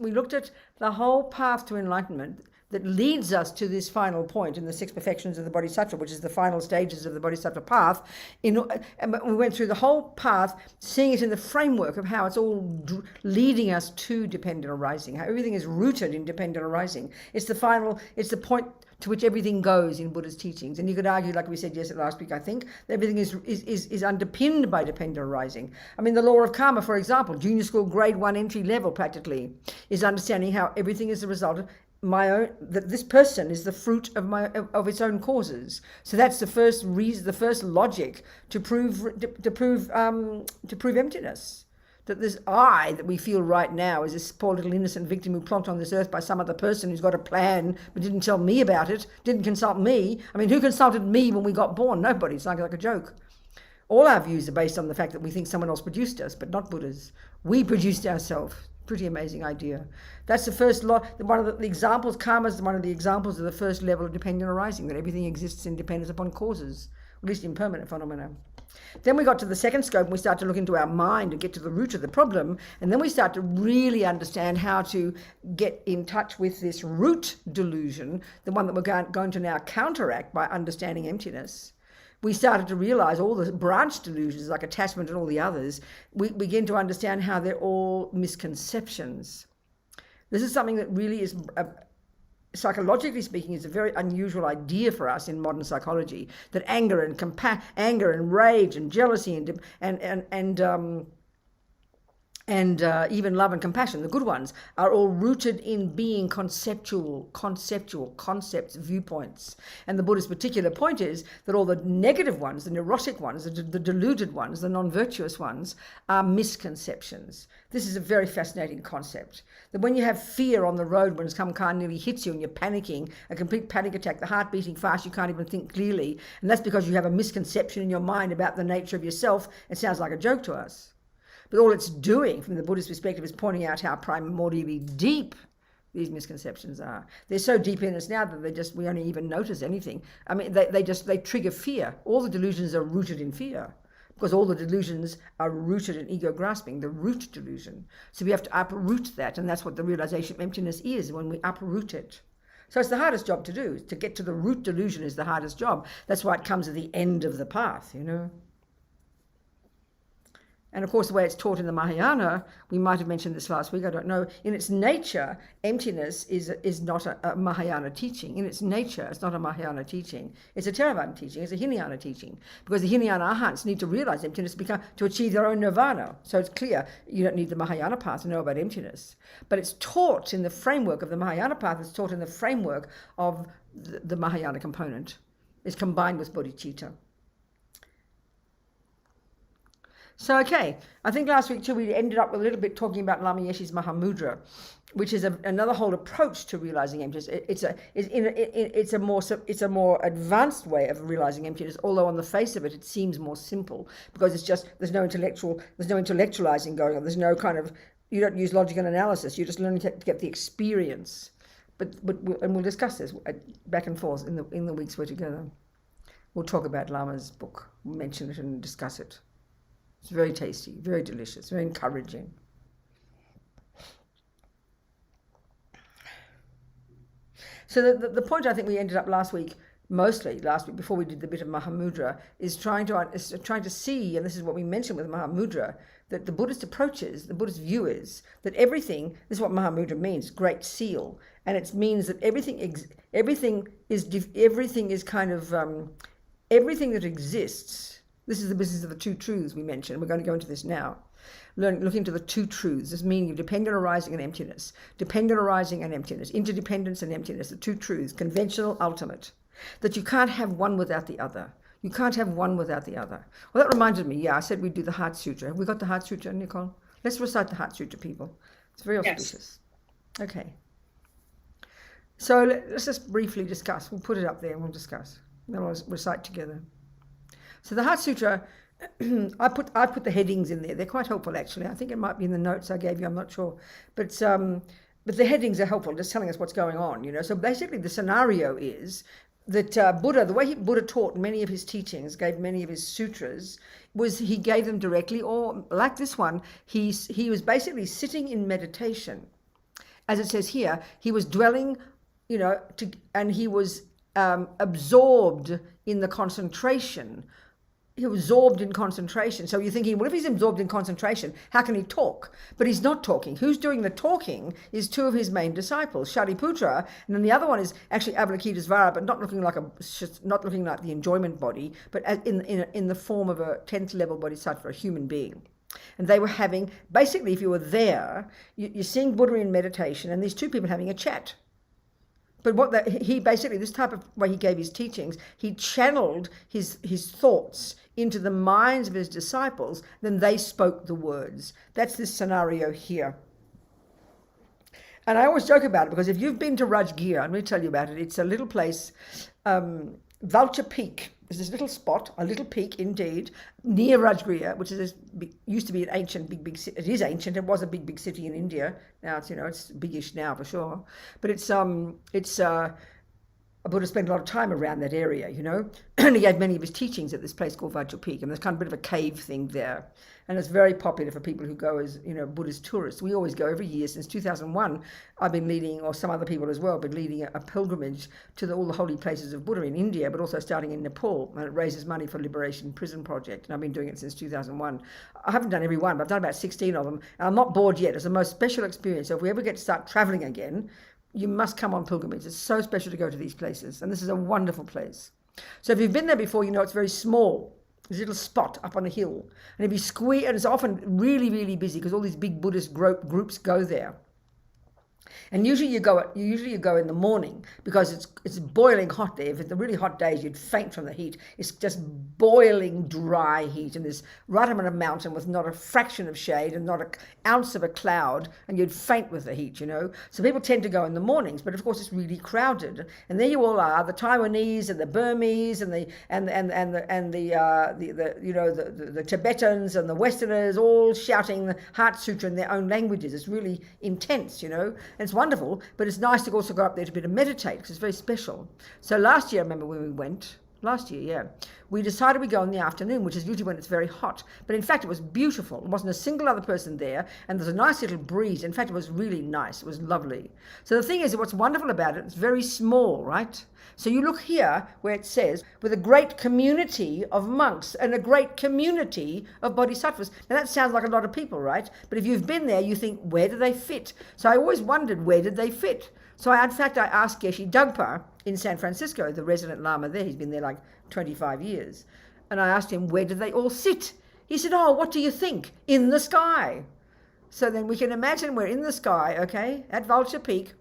we looked at the whole path to enlightenment that leads us to this final point in the 6 perfections of the Bodhisattva, which is the final stages of the Bodhisattva path. And we went through the whole path, seeing it in the framework of how it's all leading us to dependent arising, how everything is rooted in dependent arising. It's the point to which everything goes in Buddha's teachings. And you could argue, like we said last week, I think, that everything is underpinned by dependent arising. I mean, the law of karma, for example, junior school grade 1 entry level practically, is understanding how everything is the result of that this person is the fruit of its own causes. So that's the first reason, the first logic to prove emptiness. That this I that we feel right now is this poor little innocent victim who plonked on this earth by some other person who's got a plan but didn't tell me about it, didn't consult me. I mean, who consulted me when we got born? Nobody. It's like a joke. All our views are based on the fact that we think someone else produced us, but not Buddha's. We produced ourselves. Pretty amazing idea. That's the first one of the examples. Karma is one of the examples of the first level of dependent arising, that everything exists in dependence upon causes, at least impermanent phenomena. Then we got to the second scope, and we start to look into our mind and get to the root of the problem, and then we start to really understand how to get in touch with this root delusion, the one that we're going to now counteract by understanding emptiness. We started to realize all the branch delusions like attachment and all the others. We begin to understand how they're all misconceptions. This is something that really is, psychologically speaking, is a very unusual idea for us in modern psychology, that anger and rage and jealousy and even love and compassion, the good ones, are all rooted in being conceptual concepts, viewpoints. And the Buddha's particular point is that all the negative ones, the neurotic ones, the deluded ones, the non-virtuous ones, are misconceptions. This is a very fascinating concept. That when you have fear on the road, when some car nearly hits you and you're panicking, a complete panic attack, the heart beating fast, you can't even think clearly, and that's because you have a misconception in your mind about the nature of yourself. It sounds like a joke to us. But all it's doing from the Buddhist perspective is pointing out how primordially deep these misconceptions are. They're so deep in us now that we only even notice anything. I mean, they trigger fear. All the delusions are rooted in fear, because all the delusions are rooted in ego grasping, the root delusion. So we have to uproot that, and that's what the realization of emptiness is, when we uproot it. So it's the hardest job to do. To get to the root delusion is the hardest job. That's why it comes at the end of the path, you know. And of course, the way it's taught in the Mahayana, we might have mentioned this last week, I don't know, in its nature, emptiness is not a Mahayana teaching. In its nature, it's not a Mahayana teaching. It's a Theravada teaching, it's a Hinayana teaching. Because the Hinayana Arhats need to realize emptiness to achieve their own nirvana. So it's clear, you don't need the Mahayana path to know about emptiness. But it's taught in the framework of the Mahayana path, it's taught in the framework of the Mahayana component. It's combined with bodhicitta. So, okay, I think last week too we ended up with a little bit talking about Lama Yeshe's Mahamudra, which is another whole approach to realizing emptiness. It's a more advanced way of realizing emptiness, although on the face of it, it seems more simple, because it's just, there's no intellectualizing going on. There's no kind of, you don't use logic and analysis. You're just learning to get the experience. But we'll discuss this back and forth in the weeks we're together. We'll talk about Lama's book, we'll mention it and discuss it. It's very tasty, very delicious, very encouraging. So the point I think we ended up mostly last week, before we did the bit of Mahamudra, is trying to see, and this is what we mentioned with Mahamudra, that the Buddhist approaches, the Buddhist view is that everything, this is what Mahamudra means, great seal, and it means that everything that exists. This is the business of the two truths we mentioned. We're going to go into this now. Look into the two truths. This meaning of dependent arising and emptiness. Dependent arising and emptiness. Interdependence and emptiness. The two truths. Conventional, ultimate. That you can't have one without the other. You can't have one without the other. Well, that reminded me. Yeah, I said we'd do the Heart Sutra. Have we got the Heart Sutra, Nicole? Let's recite the Heart Sutra, people. It's very auspicious. Yes. Okay. So let's just briefly discuss. We'll put it up there and we'll discuss. Then we'll recite together. So the Heart Sutra, I put the headings in there. They're quite helpful, actually. I think it might be in the notes I gave you. I'm not sure, but the headings are helpful, just telling us what's going on. You know. So basically, the scenario is that Buddha, the way Buddha taught many of his teachings, gave many of his sutras, was he gave them directly, or like this one, he was basically sitting in meditation, as it says here, he was dwelling, and he was absorbed in the concentration. He was absorbed in concentration. So you're thinking, well, if he's absorbed in concentration, how can he talk? But he's not talking. Who's doing the talking is two of his main disciples, Shariputra, and then the other one is actually Avalokitesvara, but not looking like the enjoyment body, but in the form of a 10th level bodhisattva, a human being. And they were having, basically, if you were there, you're seeing Buddha in meditation, and these two people having a chat. But he basically, this type of way he gave his teachings, he channeled his thoughts into the minds of his disciples, then they spoke the words. That's this scenario here. And I always joke about it, because if you've been to Rajgir, I'm going to tell you about it. It's a little place, Vulture Peak. There's this little spot, a little peak indeed, near Rajgir, which used to be an ancient big city. It is ancient. It was a big city in India. Now it's biggish now for sure. But Buddha spent a lot of time around that area, and he gave many of his teachings at this place called Vajra Peak, and there's kind of a bit of a cave thing there, and it's very popular for people who go as Buddhist tourists. We always go every year since 2001. I've been leading, or some other people as well, been leading a pilgrimage to all the holy places of Buddha in India, but also starting in Nepal, and it raises money for Liberation Prison Project, and I've been doing it since 2001. I haven't done every one, but I've done about 16 of them, and I'm not bored yet. It's the most special experience. So if we ever get to start traveling again, you must come on pilgrimage. It's so special to go to these places, and this is a wonderful place. So if you've been there before, it's very small. There's a little spot up on a hill, and if you squeeze, and it's often really, really busy because all these big Buddhist groups go there. And usually you go in the morning, because it's boiling hot there. If it's the really hot days, you'd faint from the heat. It's just boiling dry heat, and there's right up on a mountain with not a fraction of shade and not an ounce of a cloud, and you'd faint with the heat, So people tend to go in the mornings, but of course it's really crowded. And there you all are, the Taiwanese and the Burmese and the Tibetans and the Westerners, all shouting the Heart Sutra in their own languages. It's really intense, And it's wonderful, but it's nice to also go up there to be able to meditate, because it's very special. So last year, I remember when we went, we decided we'd go in the afternoon, which is usually when it's very hot. But in fact, it was beautiful. There wasn't a single other person there, and there's a nice little breeze. In fact, it was really nice. It was lovely. So the thing is, what's wonderful about it, it's very small, right? So you look here where it says, with a great community of monks and a great community of bodhisattvas. Now that sounds like a lot of people, right? But if you've been there, you think, where do they fit? So I always wondered, where did they fit? So I asked Geshe Dagpa in San Francisco, the resident Lama there. He's been there like 25 years. And I asked him, where do they all sit? He said, oh, what do you think? In the sky. So then we can imagine we're in the sky, okay, at Vulture Peak.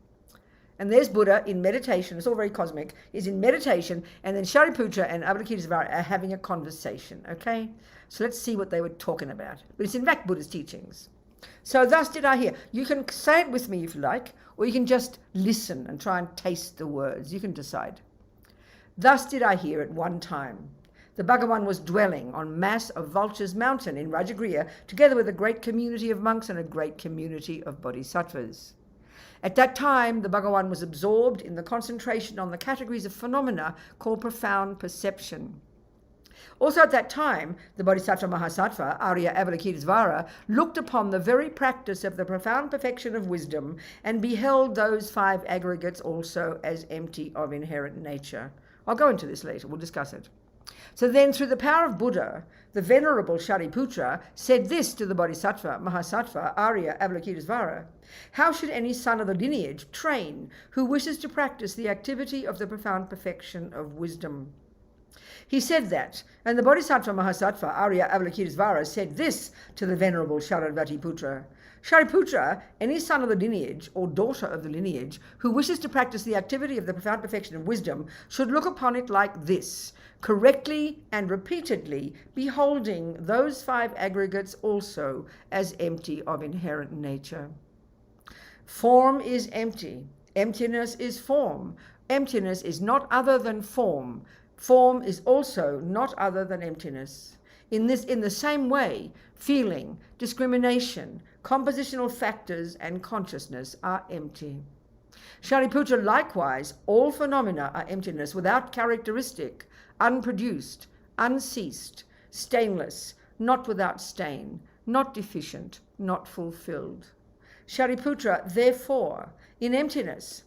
And there's Buddha in meditation. It's all very cosmic. He's in meditation. And then Shariputra and Avalokitesvara are having a conversation, okay? So let's see what they were talking about. But it's in fact Buddha's teachings. So thus did I hear. You can say it with me if you like, or you can just listen and try and taste the words. You can decide. Thus did I hear at one time. The Bhagavan was dwelling on mass of Vulture's mountain in Rajagriha, together with a great community of monks and a great community of bodhisattvas. At that time, the Bhagavan was absorbed in the concentration on the categories of phenomena called profound perception. Also at that time, the Bodhisattva Mahasattva, Arya Avalokitesvara, looked upon the very practice of the profound perfection of wisdom and beheld those 5 aggregates also as empty of inherent nature. I'll go into this later, we'll discuss it. So then, through the power of Buddha, the Venerable Shariputra said this to the Bodhisattva Mahasattva, Arya Avalokitesvara: how should any son of the lineage train who wishes to practice the activity of the profound perfection of wisdom? He said that, and the Bodhisattva Mahasattva, Arya Avalokitesvara, said this to the Venerable Shariputra: Shariputra, any son of the lineage or daughter of the lineage who wishes to practice the activity of the profound perfection of wisdom should look upon it like this, correctly and repeatedly beholding those 5 aggregates also as empty of inherent nature. Form is empty. Emptiness is form. Emptiness is not other than form. Form is also not other than emptiness. In the same way, feeling, discrimination, compositional factors, and consciousness are empty. Shariputra, likewise, all phenomena are emptiness without characteristic, unproduced, unceased, stainless, not without stain, not deficient, not fulfilled. Shariputra, therefore, in emptiness,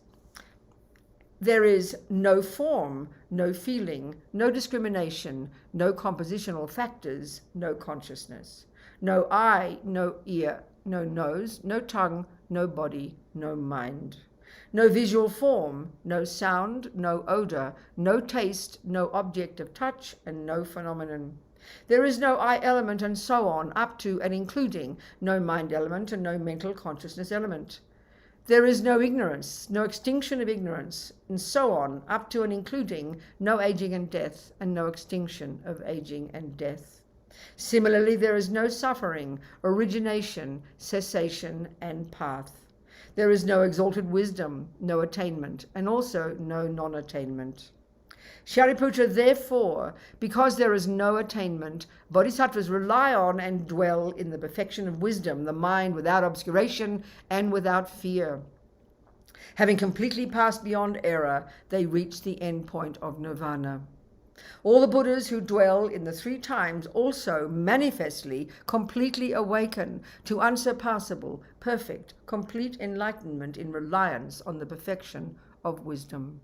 there is no form, no feeling, no discrimination, no compositional factors, no consciousness, no eye, no ear, no nose, no tongue, no body, no mind, no visual form, no sound, no odor, no taste, no object of touch, and no phenomenon. There is no I element, and so on, up to and including no mind element and no mental consciousness element. There is no ignorance, no extinction of ignorance, and so on, up to and including no aging and death, and no extinction of aging and death. Similarly, there is no suffering, origination, cessation, and path. There is no exalted wisdom, no attainment, and also no non-attainment. Shariputra, therefore, because there is no attainment, bodhisattvas rely on and dwell in the perfection of wisdom, the mind without obscuration and without fear. Having completely passed beyond error, they reach the end point of nirvana. All the Buddhas who dwell in the three times also manifestly, completely awaken to unsurpassable, perfect, complete enlightenment in reliance on the perfection of wisdom.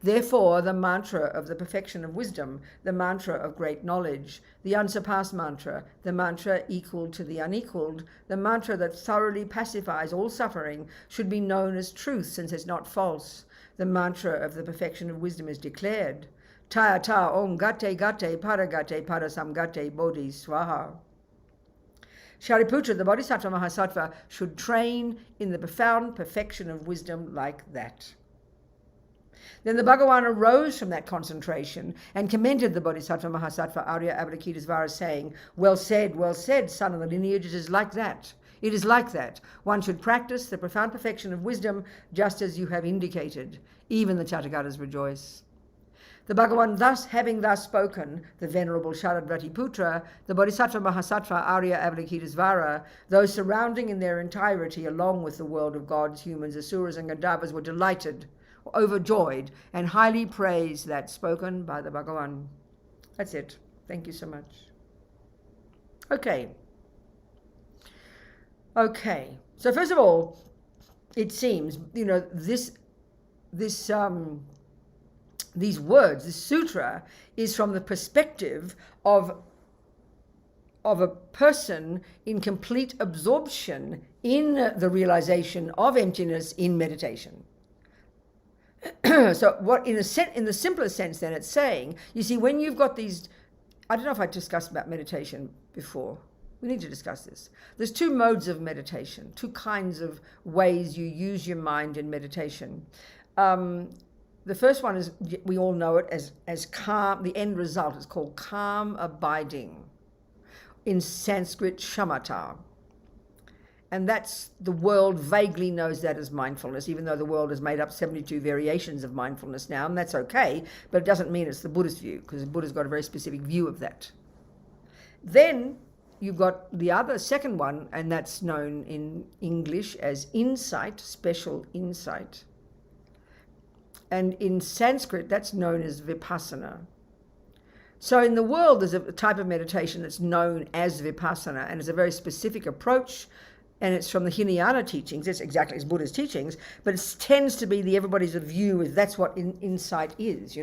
Therefore, the mantra of the perfection of wisdom, the mantra of great knowledge, the unsurpassed mantra, the mantra equal to the unequaled, the mantra that thoroughly pacifies all suffering, should be known as truth, since it's not false. The mantra of the perfection of wisdom is declared. Taya ta om gate gate paragate parasamgate bodhi swaha. Shariputra, the Bodhisattva Mahasattva, should train in the profound perfection of wisdom like that. Then the Bhagavan arose from that concentration and commended the Bodhisattva Mahasattva Arya Avalokitesvara, saying, well said, son of the lineage, it is like that. It is like that. One should practice the profound perfection of wisdom just as you have indicated. Even the Chatthagatas rejoice. The Bhagavan having thus spoken, the Venerable Sharadvatiputra, the Bodhisattva Mahasattva Arya Avalokitesvara, those surrounding in their entirety along with the world of gods, humans, asuras and Gandharvas were delighted, overjoyed, and highly praised that spoken by the Bhagavan. That's it. Thank you so much. Okay. So first of all, it seems, these words, this sutra, is from the perspective of a person in complete absorption in the realization of emptiness in meditation. So what, in the simplest sense then, it's saying, you see, when you've got these, I don't know if I discussed about meditation before. We need to discuss this. There's two modes of meditation, two kinds of ways you use your mind in meditation. The first one is, we all know it as calm. The end result is called calm abiding. In Sanskrit, shamatha. And that's, the world vaguely knows that as mindfulness, even though the world has made up 72 variations of mindfulness now, and that's okay, but it doesn't mean it's the Buddhist view, because the Buddha's got a very specific view of that. Then you've got the other second one, and that's known in English as insight, special insight. And in Sanskrit, that's known as vipassana. So in the world, there's a type of meditation that's known as vipassana, and it's a very specific approach, and it's from the Hinayana teachings. It's exactly as Buddha's teachings, but it tends to be everybody's view is that's what insight is,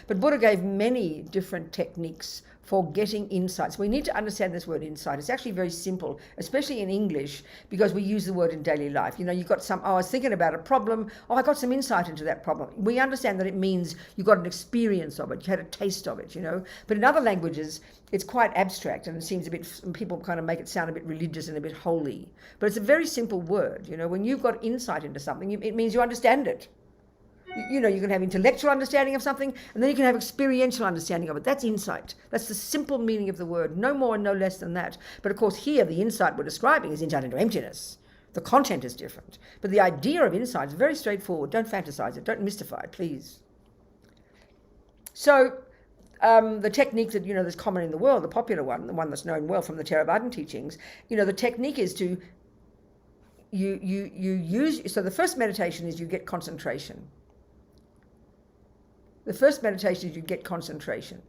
But Buddha gave many different techniques for getting insights. We need to understand this word insight. It's actually very simple, especially in English, because we use the word in daily life. You've got I was thinking about a problem. I got some insight into that problem. We understand that it means you got an experience of it. You had a taste of it, But in other languages, it's quite abstract, and it seems people kind of make it sound a bit religious and a bit holy. But it's a very simple word. When you've got insight into something, it means you understand it. You can have intellectual understanding of something, and then you can have experiential understanding of it. That's insight. That's the simple meaning of the word, no more and no less than that. But of course here, the insight we're describing is insight into emptiness. The content is different. But the idea of insight is very straightforward. Don't fantasize it. Don't mystify it, please. So the technique that, that's common in the world, the popular one, the one that's known well from the Theravadan teachings, the technique is to, you use, so the first meditation is you get concentration. The first meditation is you get concentration.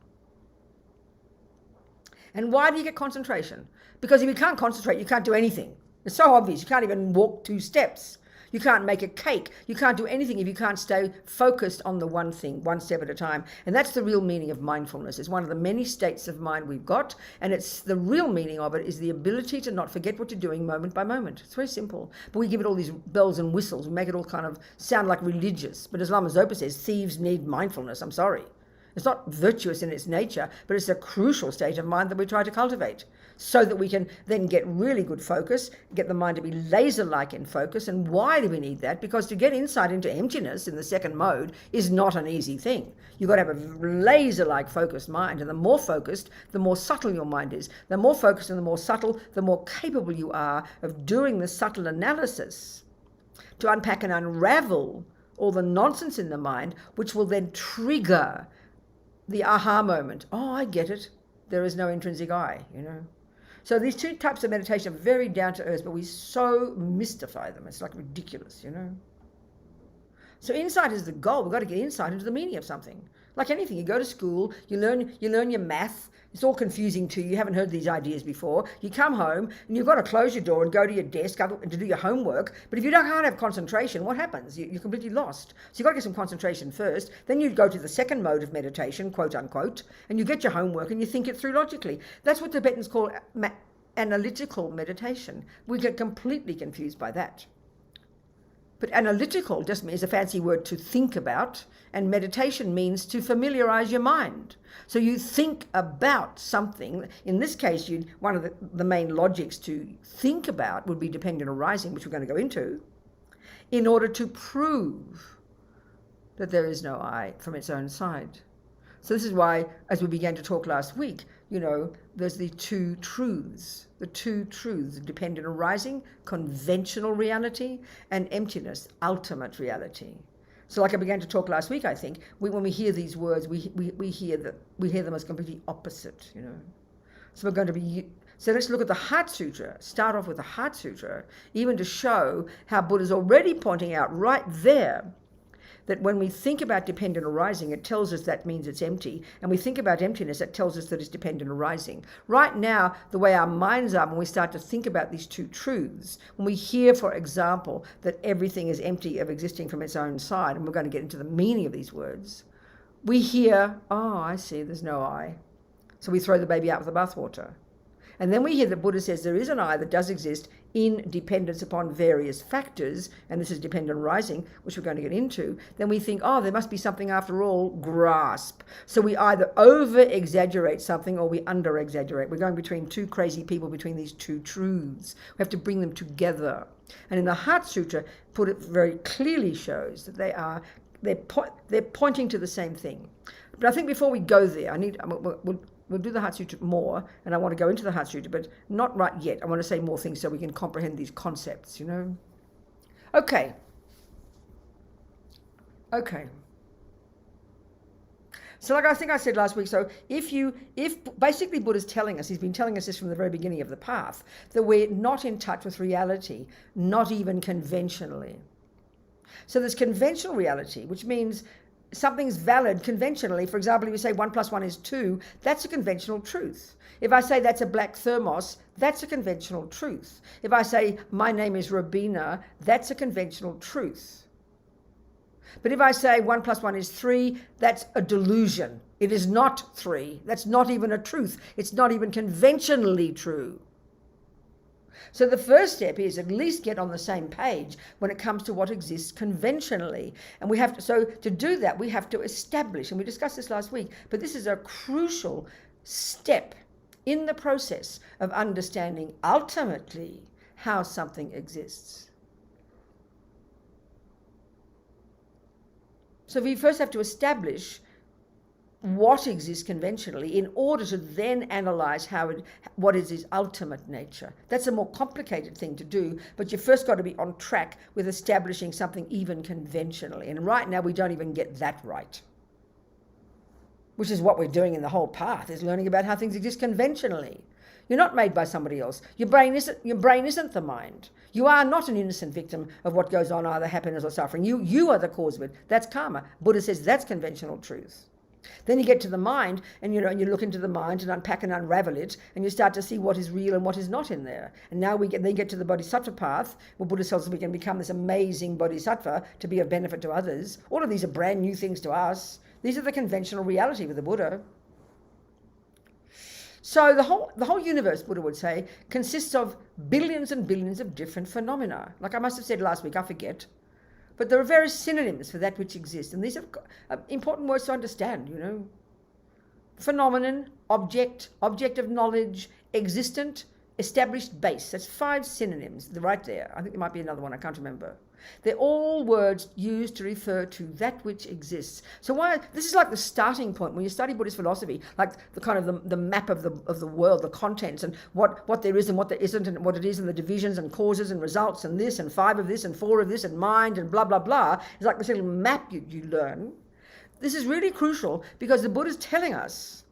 And why do you get concentration? Because if you can't concentrate, you can't do anything. It's so obvious. You can't even walk 2 steps. You can't make a cake. You can't do anything if you can't stay focused on the one thing, 1 step at a time. And that's the real meaning of mindfulness. It's one of the many states of mind we've got. And it's the real meaning of it is the ability to not forget what you're doing moment by moment. It's very simple. But we give it all these bells and whistles. We make it all kind of sound like religious. But as Lama Zopa says, thieves need mindfulness. I'm sorry. It's not virtuous in its nature, but it's a crucial state of mind that we try to cultivate so that we can then get really good focus, get the mind to be laser-like in focus. And why do we need that? Because to get insight into emptiness in the second mode is not an easy thing. You've got to have a laser-like focused mind. And the more focused, the more subtle your mind is. The more focused and the more subtle, the more capable you are of doing the subtle analysis to unpack and unravel all the nonsense in the mind, which will then trigger the aha moment. Oh, I get it. There is no intrinsic I, So these 2 types of meditation are very down to earth, but we so mystify them. It's like ridiculous, So insight is the goal. We've got to get insight into the meaning of something. Like anything, you go to school, you learn your math. It's all confusing to you. You haven't heard these ideas before. You come home and you've got to close your door and go to your desk to do your homework. But if you can't have concentration, what happens? You're completely lost. So you've got to get some concentration first. Then you go to the second mode of meditation, quote unquote, and you get your homework and you think it through logically. That's what Tibetans call analytical meditation. We get completely confused by that. But analytical just means a fancy word to think about, and meditation means to familiarize your mind. So you think about something. In this case, one of the main logics to think about would be dependent arising, which we're going to go into, in order to prove that there is no I from its own side. So this is why, as we began to talk last week, there's the 2 truths. The 2 truths, dependent arising, conventional reality, and emptiness, ultimate reality. So like I began to talk last week, I think, when we hear these words, we hear them as completely opposite, So we're going to be... So let's look at the Heart Sutra, start off with the Heart Sutra, even to show how Buddha's already pointing out right there that when we think about dependent arising, it tells us that means it's empty. And we think about emptiness, it tells us that it's dependent arising. Right now, the way our minds are, when we start to think about these 2 truths, when we hear, for example, that everything is empty of existing from its own side, and we're going to get into the meaning of these words, we hear, oh, I see, there's no I. So we throw the baby out with the bathwater. And then we hear that Buddha says there is an I that does exist in dependence upon various factors, and this is dependent arising, which we're going to get into. Then we think, oh, there must be something after all, grasp. So we either over-exaggerate something or we under-exaggerate. We're going between 2 crazy people between these 2 truths. We have to bring them together. And in the Heart Sutra, it very clearly shows that they're pointing to the same thing. But I think before we go there, we'll do the Heart Sutra more, and I want to go into the Heart Sutra, but not right yet. I want to say more things so we can comprehend these concepts, Okay. So like I think I said last week, so if basically Buddha's telling us, he's been telling us this from the very beginning of the path, that we're not in touch with reality, not even conventionally. So there's conventional reality, which means something's valid conventionally. For example, if you say 1 + 1 is 2, that's a conventional truth. If I say that's a black thermos, that's a conventional truth. If I say my name is Robina, that's a conventional truth. But if I say 1 + 1 is 3, that's a delusion. It is not 3. That's not even a truth. It's not even conventionally true. So the first step is at least get on the same page when it comes to what exists conventionally. And we have to, so to do that, we have to establish, and we discussed this last week, but this is a crucial step in the process of understanding ultimately how something exists. So we first have to establish what exists conventionally in order to then analyze what is its ultimate nature. That's a more complicated thing to do, but you first got to be on track with establishing something even conventionally. And right now we don't even get that right, which is what we're doing in the whole path, is learning about how things exist conventionally. You're not made by somebody else. Your brain isn't the mind. You are not an innocent victim of what goes on, either happiness or suffering. You are the cause of it. That's karma. Buddha says that's conventional truth. Then you get to the mind, and you look into the mind and unpack and unravel it, and you start to see what is real and what is not in there. And now we get to the bodhisattva path, where Buddha tells us we can become this amazing bodhisattva to be of benefit to others. All of these are brand new things to us. These are the conventional reality with the Buddha. So the whole universe, Buddha would say, consists of billions and billions of different phenomena. Like I must have said last week, I forget. But there are various synonyms for that which exists. And these are important words to understand, Phenomenon, object of knowledge, existent, established base. That's 5 synonyms right there. I think there might be another one, I can't remember. They're all words used to refer to that which exists. So this is like the starting point when you study Buddhist philosophy, like the kind of the map of the world, the contents, and what there is and what there isn't, and what it is, and the divisions and causes and results, and this and 5 of this and 4 of this and mind and blah blah blah. It's like this little map you learn. This is really crucial because the Buddha is telling us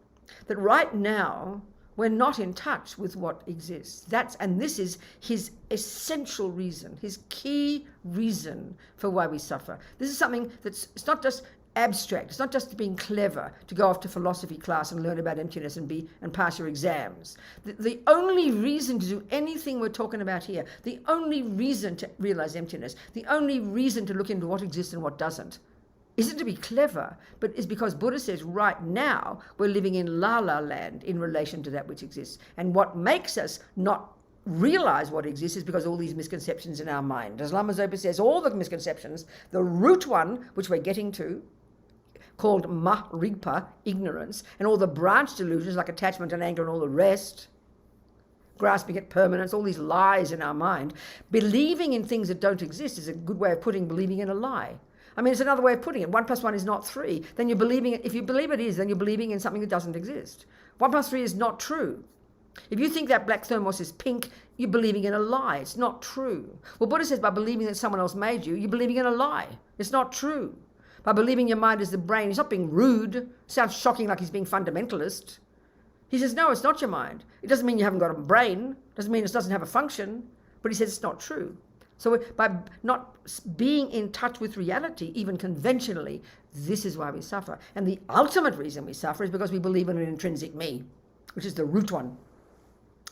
that right now we're not in touch with what exists. This is his essential reason, his key reason for why we suffer. This is something it's not just abstract. It's not just being clever to go off to philosophy class and learn about emptiness and pass your exams. The only reason to do anything we're talking about here, the only reason to realize emptiness, the only reason to look into what exists and what doesn't, isn't to be clever, but is because Buddha says right now we're living in la-la land in relation to that which exists. And what makes us not realize what exists is because all these misconceptions in our mind. As Lama Zopa says, all the misconceptions, the root one, which we're getting to, called ma-rigpa, ignorance, and all the branch delusions like attachment and anger and all the rest, grasping at permanence, all these lies in our mind. Believing in things that don't exist is a good way of putting believing in a lie. I mean, it's another way of putting it. 1 + 1 is not 3. Then you're believing it. If you believe it is, then you're believing in something that doesn't exist. 1 + 3 is not true. If you think that black thermos is pink, you're believing in a lie. It's not true. Well, Buddha says by believing that someone else made you, you're believing in a lie. It's not true. By believing your mind is the brain, he's not being rude. Sounds shocking, like he's being fundamentalist. He says, no, it's not your mind. It doesn't mean you haven't got a brain. It doesn't mean it doesn't have a function. But he says it's not true. So by not being in touch with reality, even conventionally, this is why we suffer. And the ultimate reason we suffer is because we believe in an intrinsic me, which is the root one.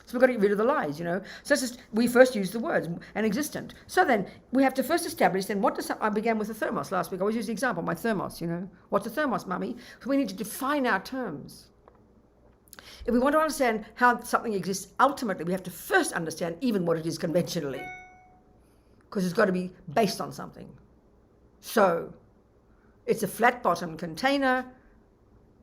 So we've got to get rid of the lies, So we first use the words, an existent. So then we have to first establish then I began with the thermos last week. I always use the example, my thermos, What's a thermos, mummy? So we need to define our terms. If we want to understand how something exists ultimately, we have to first understand even what it is conventionally. Because it's got to be based on something. So it's a flat-bottomed container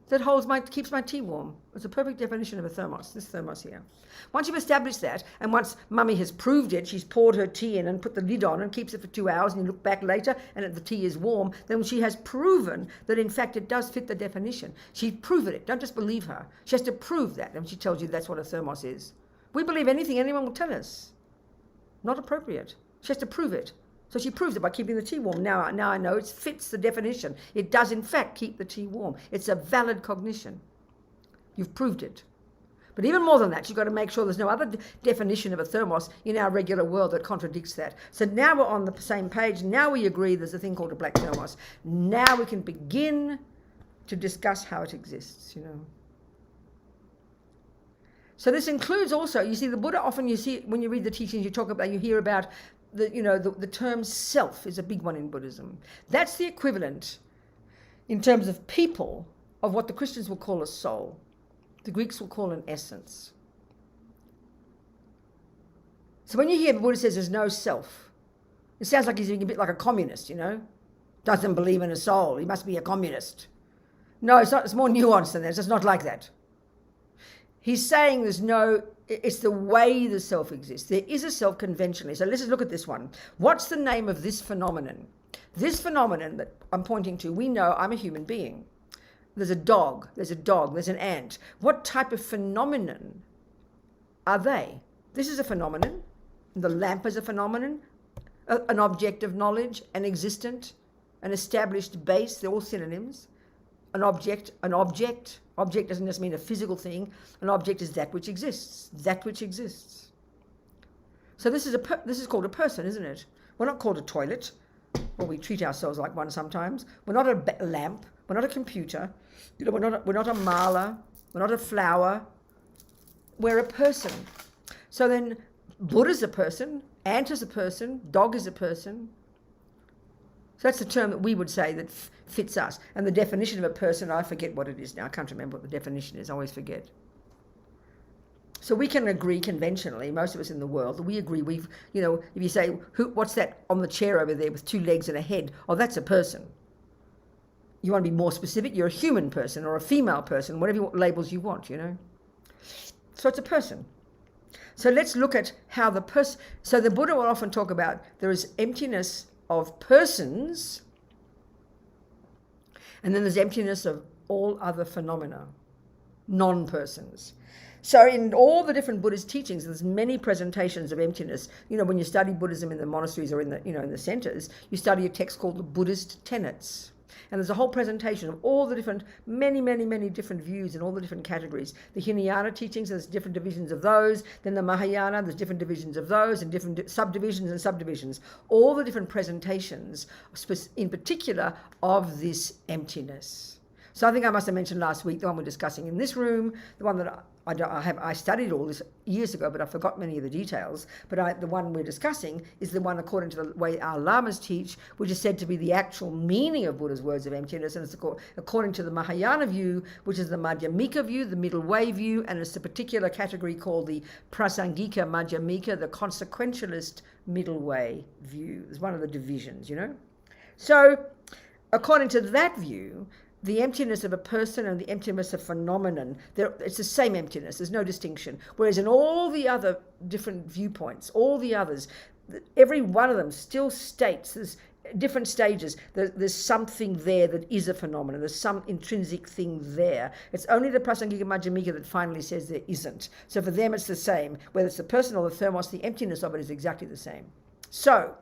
that keeps my tea warm. It's a perfect definition of a thermos, this thermos here. Once you've established that, and once mummy has proved it, she's poured her tea in and put the lid on and keeps it for 2 hours, and you look back later and the tea is warm, then she has proven that in fact it does fit the definition. She's proven it. Don't just believe her. She has to prove that, and she tells you that's what a thermos is. We believe anything anyone will tell us. Not appropriate. She has to prove it. So she proves it by keeping the tea warm. Now I know it fits the definition. It does in fact keep the tea warm. It's a valid cognition. You've proved it. But even more than that, you've got to make sure there's no other definition of a thermos in our regular world that contradicts that. So now we're on the same page. Now we agree there's a thing called a black thermos. Now we can begin to discuss how it exists, So this includes also, you see, the Buddha often, you see, when you read the teachings, you hear about the term self is a big one in Buddhism. That's the equivalent in terms of people of what the Christians will call a soul. The Greeks will call an essence. So when you hear the Buddha says there's no self, it sounds like he's being a bit like a communist, Doesn't believe in a soul. He must be a communist. No, it's not. It's more nuanced than that. It's just not like that. He's saying it's the way the self exists. There is a self conventionally. So let's just look at this one. What's the name of this phenomenon? This phenomenon that I'm pointing to, we know I'm a human being. There's a dog, there's an ant. What type of phenomenon are they? This is a phenomenon. The lamp is a phenomenon, an object of knowledge, an existent, an established base. They're all synonyms. An object. Object doesn't just mean a physical thing. An object is that which exists. So this is called a person, isn't it? We're not called a toilet, or we treat ourselves like one sometimes. We're not a lamp. We're not a computer. We're not a mala. We're not a flower. We're a person. So then Buddha's a person, ant is a person, dog is a person. So that's the term that we would say that fits us. And the definition of a person, I forget what it is now. I can't remember what the definition is. I always forget. So we can agree conventionally, most of us in the world, we agree if you say, what's that on the chair over there with 2 legs and a head? Oh, that's a person. You want to be more specific, you're a human person or a female person, whatever labels you want, So it's a person. So let's look at how the person, so the Buddha will often talk about there is emptiness of persons, and then there's emptiness of all other phenomena, non-persons. So in all the different Buddhist teachings, there's many presentations of emptiness. When you study Buddhism in the monasteries or in the centers, you study a text called the Buddhist Tenets. And there's a whole presentation of all the different, many, many, many different views in all the different categories. The Hinayana teachings, there's different divisions of those. Then the Mahayana, there's different divisions of those and different subdivisions and subdivisions. All the different presentations, in particular, of this emptiness. So I think I must have mentioned last week, the one we're discussing in this room, the one that I studied all this years ago, but I forgot many of the details. But the one we're discussing is the one according to the way our lamas teach, which is said to be the actual meaning of Buddha's words of emptiness. And it's according to the Mahayana view, which is the Madhyamika view, the middle way view, and it's a particular category called the Prasangika Madhyamika, the consequentialist middle way view. It's one of the divisions, So according to that view, the emptiness of a person and the emptiness of phenomenon, it's the same emptiness, there's no distinction. Whereas in all the other different viewpoints, all the others, every one of them still states, there's different stages, there's something there that is a phenomenon, there's some intrinsic thing there. It's only the Prasangika Madhyamika that finally says there isn't. So for them it's the same. Whether it's the person or the thermos, the emptiness of it is exactly the same. So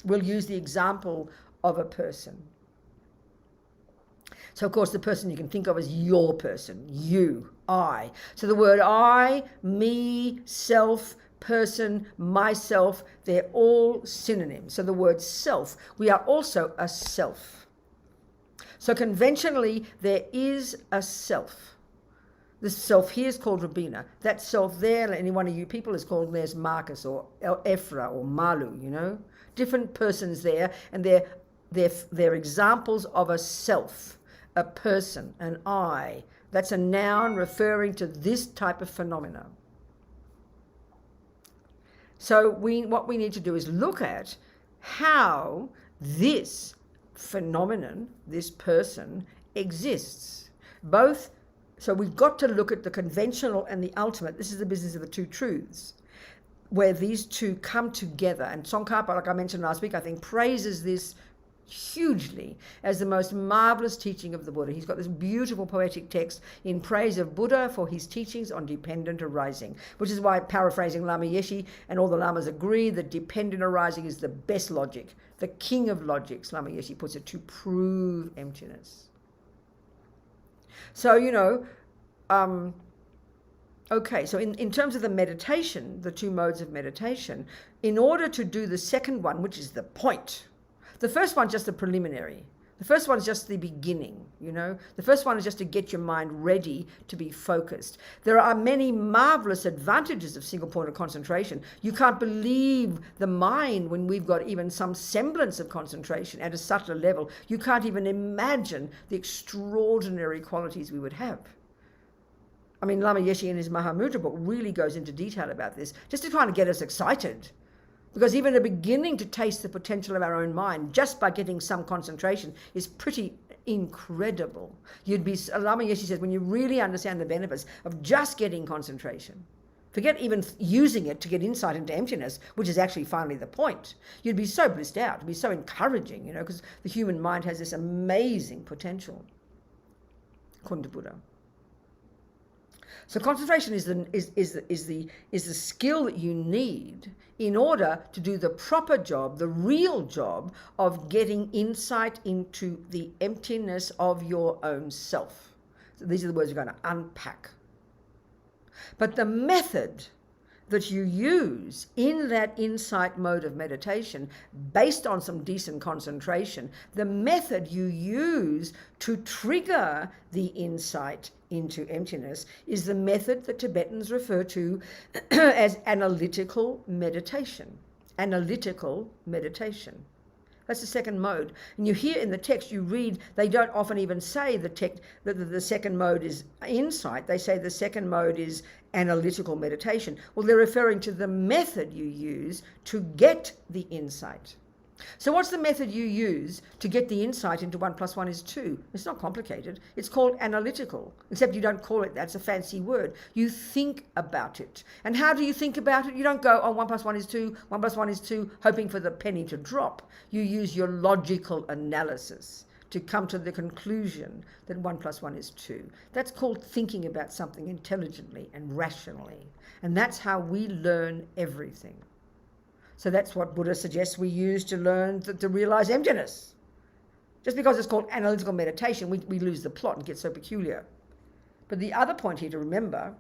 we'll use the example of a person. So, of course, the person you can think of as your person, you, I. So the word I, me, self, person, myself, they're all synonyms. So the word self, we are also a self. So conventionally, there is a self. This self here is called Robina. That self there, any one of you people is called, there's Marcus or Ephra or Malu, Different persons there, and they're examples of a self. A person, an I. That's a noun referring to this type of phenomena. So what we need to do is look at how this phenomenon, this person, exists. So we've got to look at the conventional and the ultimate. This is the business of the two truths, where these two come together. And Tsongkhapa, like I mentioned last week, I think praises this hugely as the most marvelous teaching of the Buddha. He's got this beautiful poetic text in praise of Buddha for his teachings on dependent arising, which is why, paraphrasing Lama Yeshe, and all the lamas agree that dependent arising is the best logic, the king of logics, Lama Yeshe puts it, to prove emptiness. So, okay, so in terms of the meditation, the two modes of meditation, in order to do the second one, which is the point, the first one's just a preliminary. The first one's just the beginning, The first one is just to get your mind ready to be focused. There are many marvelous advantages of single point of concentration. You can't believe the mind when we've got even some semblance of concentration at a subtler level. You can't even imagine the extraordinary qualities we would have. I mean, Lama Yeshe in his Mahamudra book really goes into detail about this, just to try to get us excited. Because even beginning to taste the potential of our own mind just by getting some concentration is pretty incredible. Lama Yeshe says, when you really understand the benefits of just getting concentration, forget even using it to get insight into emptiness, which is actually finally the point, you'd be so blissed out. It'd be so encouraging, because the human mind has this amazing potential, according to Buddha. So concentration is the skill that you need in order to do the proper job, the real job of getting insight into the emptiness of your own self. So these are the words we're going to unpack. But the method that you use in that insight mode of meditation, based on some decent concentration, the method you use to trigger the insight into emptiness is the method that Tibetans refer to as analytical meditation. Analytical meditation. That's the second mode. And you hear in the text, you read, they don't often even say that the second mode is insight. They say the second mode is analytical meditation. Well, they're referring to the method you use to get the insight. So what's the method you use to get the insight into 1 + 1 is 2? It's not complicated. It's called analytical, except you don't call it that. It's a fancy word. You think about it. And how do you think about it? You don't go, oh, 1 + 1 is 2, 1 + 1 is 2, hoping for the penny to drop. You use your logical analysis to come to the conclusion that 1 + 1 is 2. That's called thinking about something intelligently and rationally. And that's how we learn everything. So that's what Buddha suggests we use to learn to realize emptiness. Just because it's called analytical meditation, we lose the plot and get so peculiar. But the other point here to remember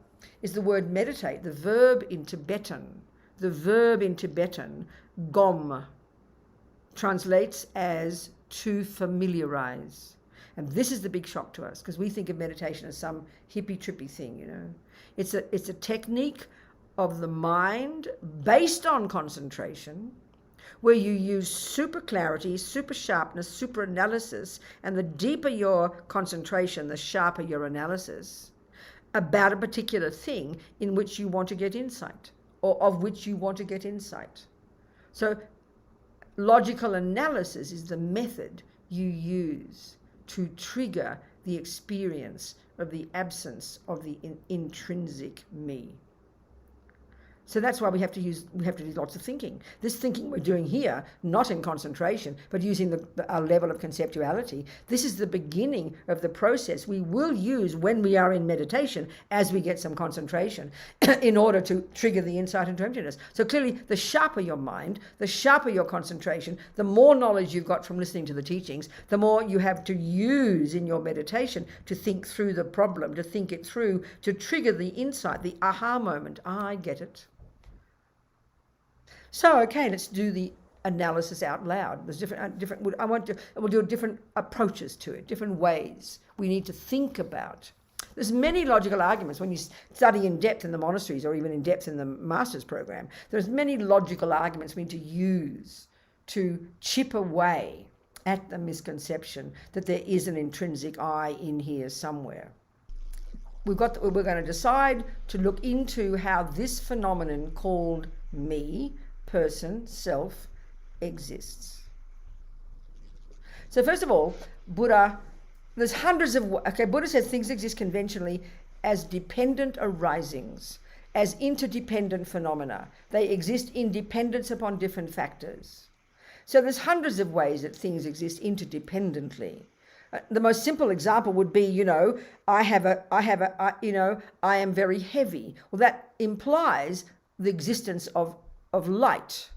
is the word meditate, the verb in Tibetan. The verb in Tibetan, gom, translates as to familiarize. And this is the big shock to us, because we think of meditation as some hippy-trippy thing, you know. It's a technique of the mind based on concentration, where you use super clarity, super sharpness, super analysis, and the deeper your concentration, the sharper your analysis about a particular thing in which you want to get insight, or of which you want to get insight. So logical analysis is the method you use to trigger the experience of the absence of the intrinsic me. So that's why we have to do lots of thinking. This thinking we're doing here, not in concentration, but using our level of conceptuality. This is the beginning of the process we will use when we are in meditation, as we get some concentration, in order to trigger the insight into emptiness. So clearly, the sharper your mind, the sharper your concentration, the more knowledge you've got from listening to the teachings, the more you have to use in your meditation to think through the problem, to think it through, to trigger the insight, the aha moment. I get it. So, okay, let's do the analysis out loud. There's we'll do different approaches to it, different ways we need to think about. There's many logical arguments when you study in depth in the monasteries, or even in depth in the master's program. There's many logical arguments we need to use to chip away at the misconception that there is an intrinsic I in here somewhere. We're going to decide to look into how this phenomenon called me, person, self, exists. So first of all, Buddha says things exist conventionally as dependent arisings, as interdependent phenomena. They exist in dependence upon different factors. So there's hundreds of ways that things exist interdependently. The most simple example would be, I am very heavy. Well, that implies the existence of light.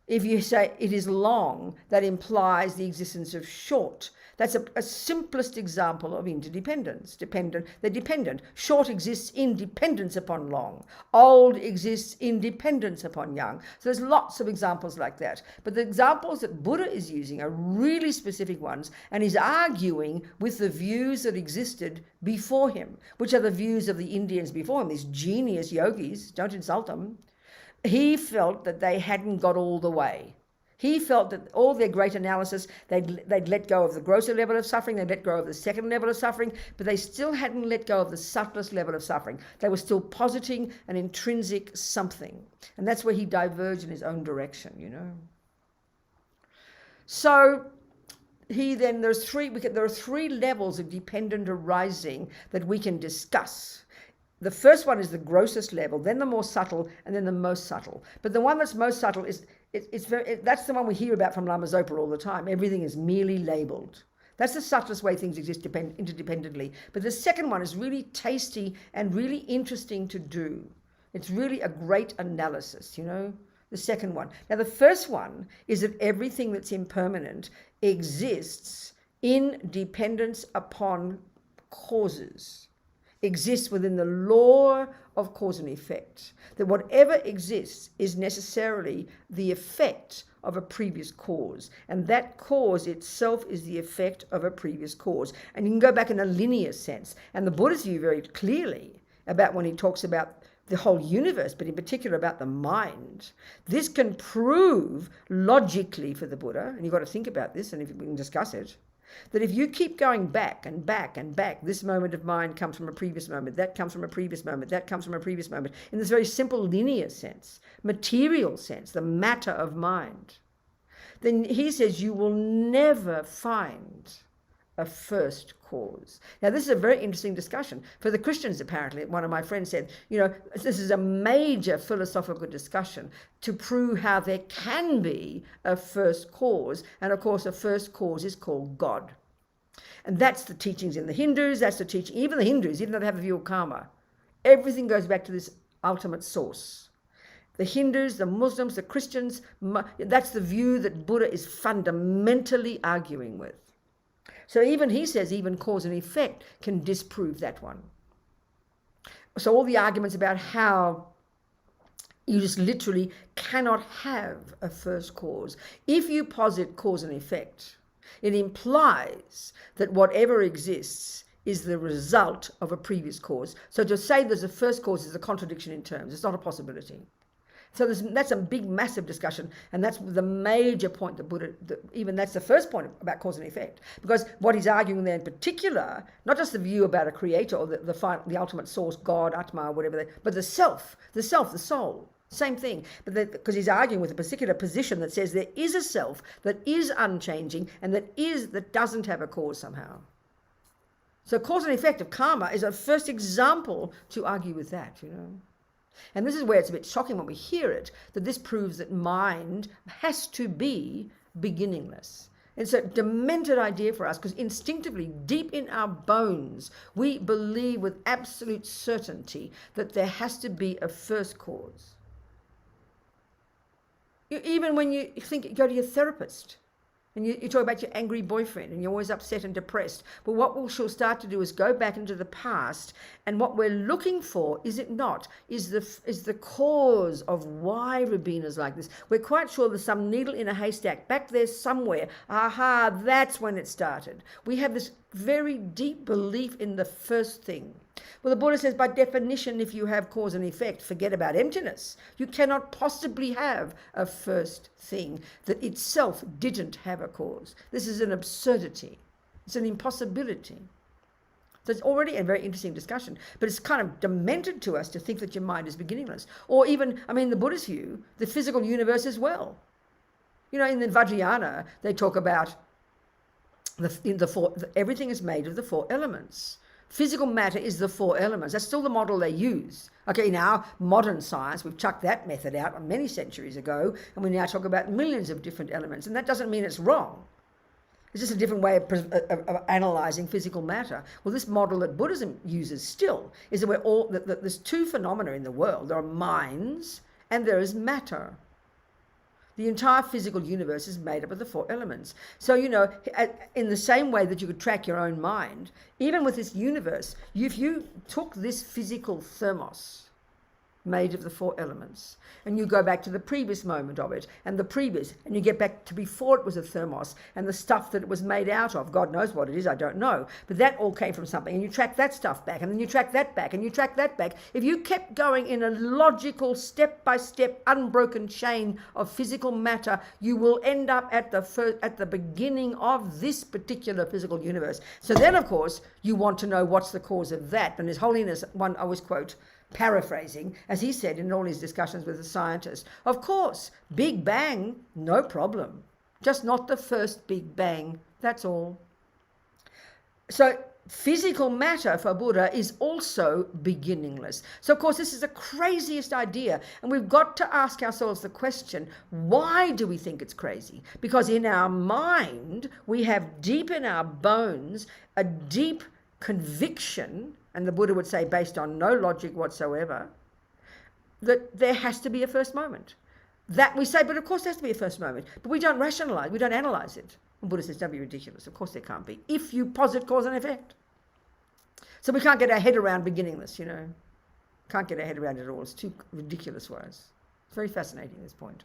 If you say it is long, that implies the existence of short. That's a simplest example of interdependence. They're dependent. Short exists in dependence upon long. Old exists in dependence upon young. So there's lots of examples like that. But the examples that Buddha is using are really specific ones, and he's arguing with the views that existed before him, which are the views of the Indians before him, these genius yogis. Don't insult them. He felt that they hadn't got all the way. He felt that all their great analysis, they'd let go of the grosser level of suffering, they'd let go of the second level of suffering, but they still hadn't let go of the subtlest level of suffering. They were still positing an intrinsic something. And that's where he diverged in his own direction, So there are three levels of dependent arising that we can discuss. The first one is the grossest level, then the more subtle, and then the most subtle. But the one that's most subtle that's the one we hear about from Lama Zopa all the time. Everything is merely labeled. That's the subtlest way things exist interdependently. But the second one is really tasty and really interesting to do. It's really a great analysis, the second one. Now, the first one is that everything that's impermanent exists in dependence upon causes. exists within the law of cause and effect, that whatever exists is necessarily the effect of a previous cause, and that cause itself is the effect of a previous cause. And you can go back in a linear sense, and the Buddha's view very clearly about when he talks about the whole universe, but in particular about the mind. This can prove logically for the Buddha, and you've got to think about this, and if we can discuss it, that if you keep going back and back and back, this moment of mind comes from a previous moment, that comes from a previous moment, that comes from a previous moment, in this very simple linear sense, material sense, the matter of mind, then he says you will never find a first cause. Now, this is a very interesting discussion. For the Christians, apparently, one of my friends said, this is a major philosophical discussion to prove how there can be a first cause. And of course, a first cause is called God. And that's the teachings in the Hindus, that's the teaching, even the Hindus, even though they have a view of karma, everything goes back to this ultimate source. The Hindus, the Muslims, the Christians, that's the view that Buddha is fundamentally arguing with. So even he says even cause and effect can disprove that one. So all the arguments about how you just literally cannot have a first cause. If you posit cause and effect, it implies that whatever exists is the result of a previous cause. So to say there's a first cause is a contradiction in terms. It's not a possibility. So that's a big, massive discussion, and that's the major point that Buddha, even that's the first point about cause and effect, because what he's arguing there in particular, not just the view about a creator or the ultimate source, God, Atma, whatever, but the self, the soul, same thing. But because he's arguing with a particular position that says there is a self that is unchanging and that doesn't have a cause somehow. So cause and effect of karma is a first example to argue with that, And this is where it's a bit shocking when we hear it, that this proves that mind has to be beginningless. It's a demented idea for us because instinctively, deep in our bones, we believe with absolute certainty that there has to be a first cause. Even when you go to your therapist, and you talk about your angry boyfriend and you're always upset and depressed. But what she'll start to do is go back into the past, and what we're looking for, is it not, is the cause of why Robina's like this. We're quite sure there's some needle in a haystack back there somewhere. Aha, that's when it started. We have this very deep belief in the first thing. Well, the Buddha says, by definition, if you have cause and effect, forget about emptiness. You cannot possibly have a first thing that itself didn't have a cause. This is an absurdity. It's an impossibility. So it's already a very interesting discussion, but it's kind of demented to us to think that your mind is beginningless. Or even, the Buddhist view, the physical universe as well. In the Vajrayana, they talk about everything is made of the four elements. Physical matter is the four elements. That's still the model they use. Okay, now modern science, we've chucked that method out many centuries ago, and we now talk about millions of different elements. And that doesn't mean it's wrong. It's just a different way of analysing physical matter. Well, this model that Buddhism uses still is that there's two phenomena in the world. There are minds and there is matter. The entire physical universe is made up of the four elements. So, in the same way that you could track your own mind, even with this universe, if you took this physical thermos made of the four elements, and you go back to the previous moment of it, and you get back to before it was a thermos, and the stuff that it was made out of, God knows what it is, I don't know, but that all came from something, and you track that stuff back, and then you track that back, and you track that back. If you kept going in a logical, step-by-step, unbroken chain of physical matter, you will end up at the beginning of this particular physical universe. So then, of course, you want to know what's the cause of that, and His Holiness, one I always quote, paraphrasing, as he said in all his discussions with the scientists, of course, Big Bang, no problem. Just not the first Big Bang, that's all. So physical matter for Buddha is also beginningless. So of course this is the craziest idea, and we've got to ask ourselves the question, why do we think it's crazy? Because in our mind, we have deep in our bones a deep conviction, and the Buddha would say based on no logic whatsoever, that there has to be a first moment. That we say, but of course there has to be a first moment. But we don't rationalize, we don't analyze it. And Buddha says, don't be ridiculous. Of course there can't be, if you posit cause and effect. So we can't get our head around beginningless, Can't get our head around it at all. It's too ridiculous for us. It's very fascinating, this point.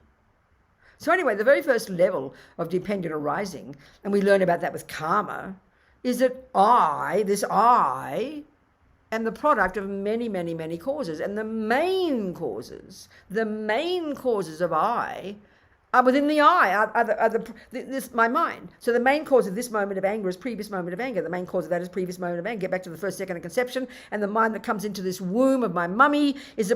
So anyway, the very first level of dependent arising, and we learn about that with karma, is that this I, am the product of many, many, many causes. And the main causes of I are within the I, my mind. So the main cause of this moment of anger is previous moment of anger. The main cause of that is previous moment of anger. Get back to the first second of conception, and the mind that comes into this womb of my mummy is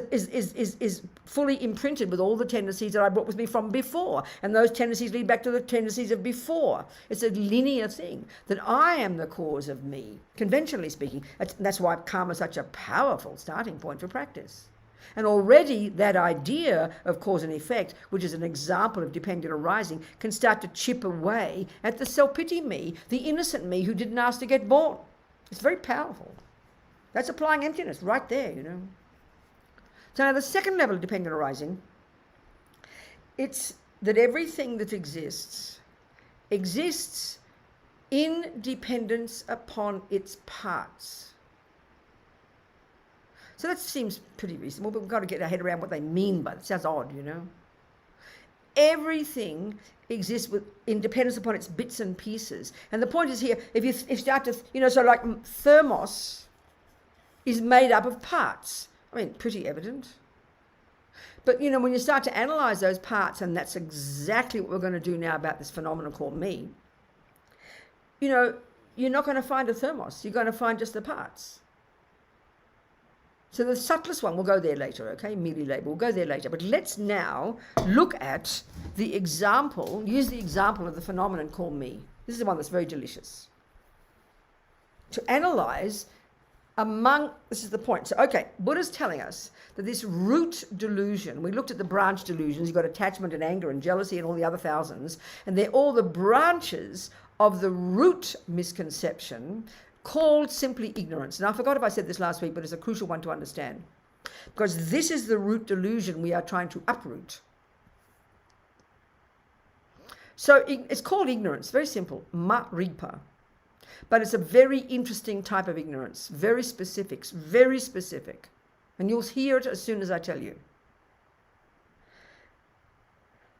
fully imprinted with all the tendencies that I brought with me from before. And those tendencies lead back to the tendencies of before. It's a linear thing, that I am the cause of me, conventionally speaking. That's why karma is such a powerful starting point for practice. And already that idea of cause and effect, which is an example of dependent arising, can start to chip away at the self-pity me, the innocent me who didn't ask to get born. It's very powerful. That's applying emptiness right there, So now the second level of dependent arising, it's that everything that exists in dependence upon its parts. So that seems pretty reasonable, but we've got to get our head around what they mean by it. It sounds odd, Everything exists in dependence upon its bits and pieces. And the point is here, if you start to, so like thermos is made up of parts. I mean, pretty evident. But, when you start to analyze those parts, and that's exactly what we're going to do now about this phenomenon called me, you're not going to find a thermos. You're going to find just the parts. So the subtlest one, we'll go there later, okay? Merely label, we'll go there later. But let's now look at the example, use the example of the phenomenon called me. This is the one that's very delicious. To analyze this is the point. So, okay, Buddha's telling us that this root delusion, we looked at the branch delusions, you've got attachment and anger and jealousy and all the other thousands, and they're all the branches of the root misconception called simply ignorance. Now, I forgot if I said this last week, but it's a crucial one to understand, because this is the root delusion we are trying to uproot. So it's called ignorance, very simple, maripa. But it's a very interesting type of ignorance, very specific. And you'll hear it as soon as I tell you.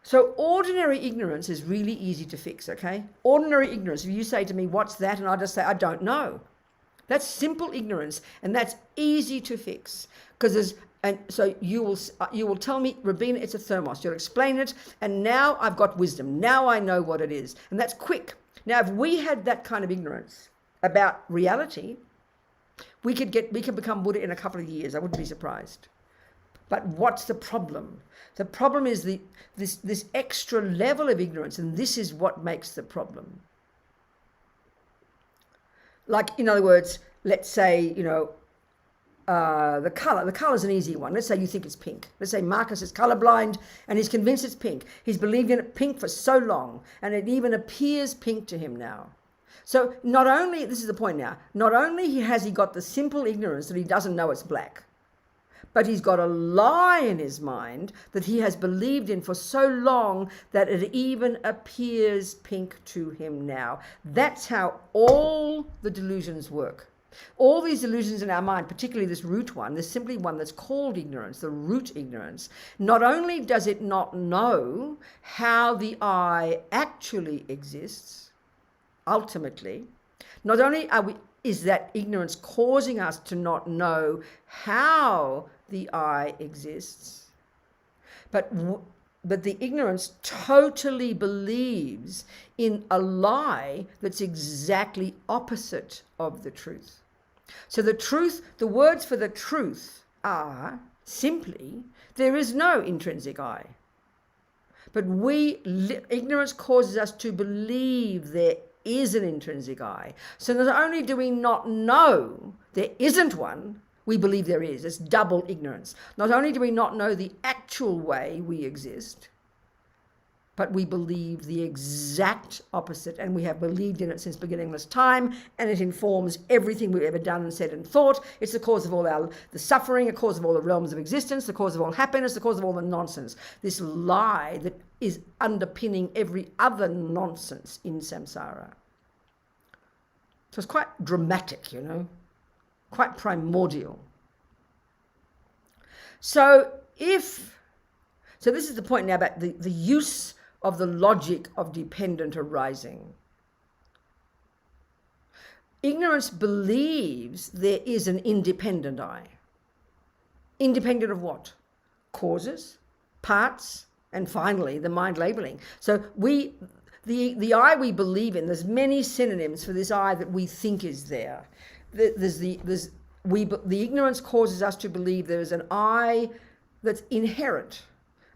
So ordinary ignorance is really easy to fix, okay? Ordinary ignorance, if you say to me, what's that? And I just say, I don't know. That's simple ignorance, and that's easy to fix. So you will tell me, Robina, it's a thermos. You'll explain it, and now I've got wisdom. Now I know what it is. And that's quick. Now, if we had that kind of ignorance about reality, we could become Buddha in a couple of years. I wouldn't be surprised. But what's the problem? The problem is this extra level of ignorance, and this is what makes the problem. Like, in other words, let's say, the colour. The colour's an easy one. Let's say you think it's pink. Let's say Marcus is colourblind and he's convinced it's pink. He's believed in it pink for so long, and it even appears pink to him now. So not only, this is the point now, not only has he got the simple ignorance that he doesn't know it's black, but he's got a lie in his mind that he has believed in for so long that it even appears pink to him now. That's how all the delusions work. All these delusions in our mind, particularly this root one, there's simply one that's called ignorance, the root ignorance. Not only does it not know how the I actually exists, ultimately, not only is that ignorance causing us to not know how the I exists, but the ignorance totally believes in a lie that's exactly opposite of the truth. So the truth, the words for the truth are simply, there is no intrinsic I. But ignorance causes us to believe there is an intrinsic I. So not only do we not know there isn't one, we believe there is. It's double ignorance. Not only do we not know the actual way we exist, but we believe the exact opposite, and we have believed in it since beginningless time, and it informs everything we've ever done and said and thought. It's the cause of all the suffering, the cause of all the realms of existence, the cause of all happiness, the cause of all the nonsense. This lie that is underpinning every other nonsense in samsara. So it's quite dramatic, quite primordial. So this is the point now about the use of the logic of dependent arising. Ignorance believes there is an independent I. Independent of what? Causes, parts, and finally the mind labeling. So the I we believe in, there's many synonyms for this I that we think is there. The ignorance causes us to believe there is an I that's inherent,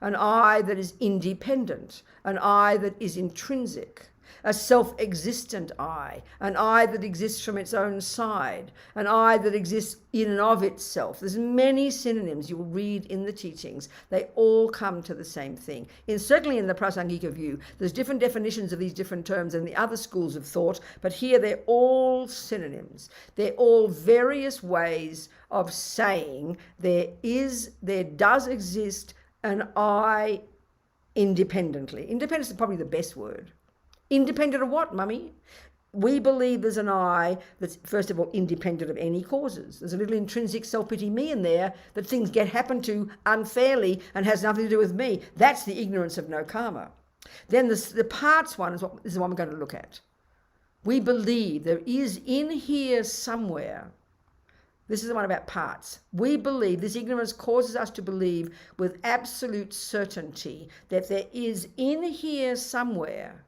an I that is independent, an I that is intrinsic, a self-existent I, an I that exists from its own side, an I that exists in and of itself. There's many synonyms you'll read in the teachings. They all come to the same thing. Certainly in the Prasangika view, there's different definitions of these different terms in the other schools of thought, but here they're all synonyms. They're all various ways of saying there does exist an I independently. Independence is probably the best word. Independent of what, mummy? We believe there's an I that's, first of all, independent of any causes. There's a little intrinsic self-pity me in there that things happen to unfairly and has nothing to do with me. That's the ignorance of no karma. Then the parts one is the one we're going to look at. We believe there is in here somewhere, this is the one about parts. We believe, this ignorance causes us to believe with absolute certainty that there is in here somewhere,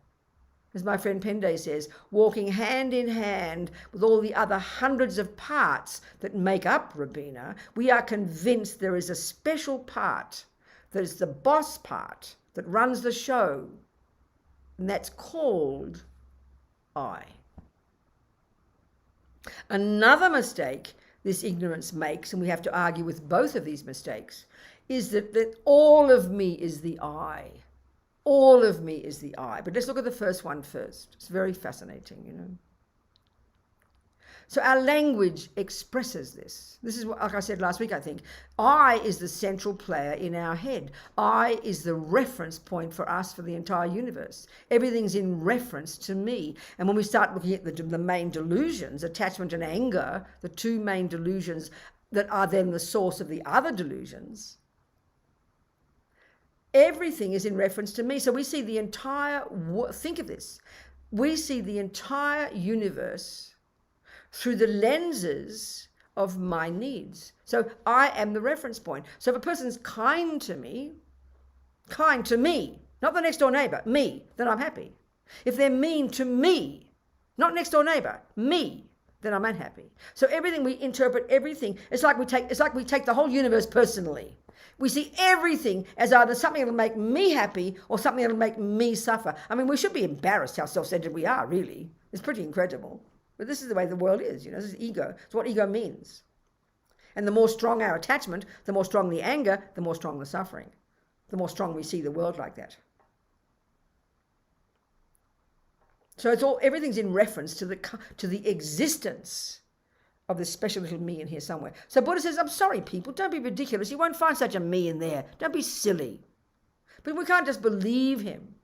as my friend Pende says, walking hand in hand with all the other hundreds of parts that make up Robina, we are convinced there is a special part that is the boss part that runs the show, and that's called I. Another mistake this ignorance makes, and we have to argue with both of these mistakes, is that all of me is the I. All of me is the I. But let's look at the first one first. It's very fascinating, you know. So our language expresses this. This is what, like I said last week, I think, I is the central player in our head. I is the reference point for us for the entire universe. Everything's in reference to me. And when we start looking at the main delusions, attachment and anger, the two main delusions that are then the source of the other delusions, everything is in reference to me. So we see the entire, think of this, we see the entire universe through the lenses of my needs. So I am the reference point. So if a person's kind to me, not the next door neighbor, me, then I'm happy. If they're mean to me, not next door neighbor, me, then I'm unhappy. So everything, we interpret everything, it's like we take the whole universe personally. We see everything as either something that'll make me happy or something that'll make me suffer. I mean, we should be embarrassed how self-centered we are, really. It's pretty incredible. But this is the way the world is, you know, this is ego. It's what ego means. And the more strong our attachment, the more strong the anger, the more strong the suffering. The more strong we see the world like that. So everything's in reference to the existence of this special little me in here somewhere. So Buddha says, I'm sorry, people, don't be ridiculous. You won't find such a me in there. Don't be silly. But we can't just believe him.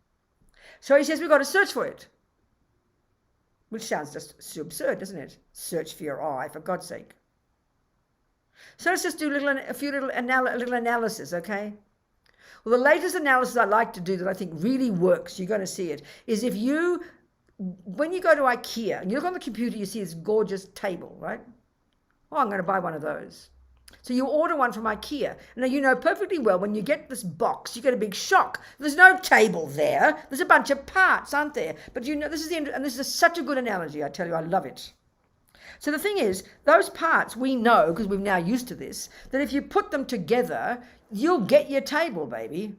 So he says, we've got to search for it. Which sounds just so absurd, doesn't it? Search for your I, for God's sake. So let's just do a few little analysis, okay? Well, the latest analysis I like to do that I think really works, you're going to see it, is when you go to IKEA and you look on the computer, you see this gorgeous table, right? Oh, I'm going to buy one of those. So you order one from IKEA. Now, you know perfectly well when you get this box, you get a big shock. There's no table there. There's a bunch of parts, aren't there? But you know, this is such a good analogy, I tell you, I love it. So the thing is, those parts, we know, because we're now used to this, that if you put them together, you'll get your table, baby.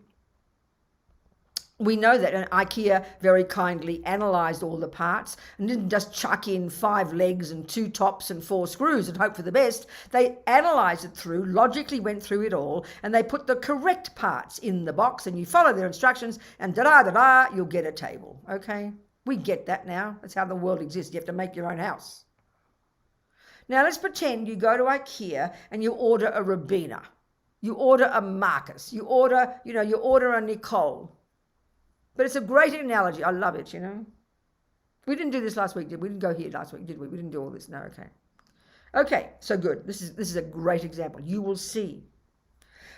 We know that, and IKEA very kindly analysed all the parts and didn't just chuck in 5 legs and 2 tops and 4 screws and hope for the best. They analysed it through, logically went through it all, and they put the correct parts in the box, and you follow their instructions, and da-da-da-da, you'll get a table, okay? We get that now. That's how the world exists. You have to make your own house. Now let's pretend you go to IKEA and you order a Robina. You order a Marcus. You order a Nicole. But it's a great analogy. I love it, you know. We didn't do this last week, did we? We didn't go here last week, did we? We didn't do all this. No, okay. Okay, so good. This is a great example. You will see.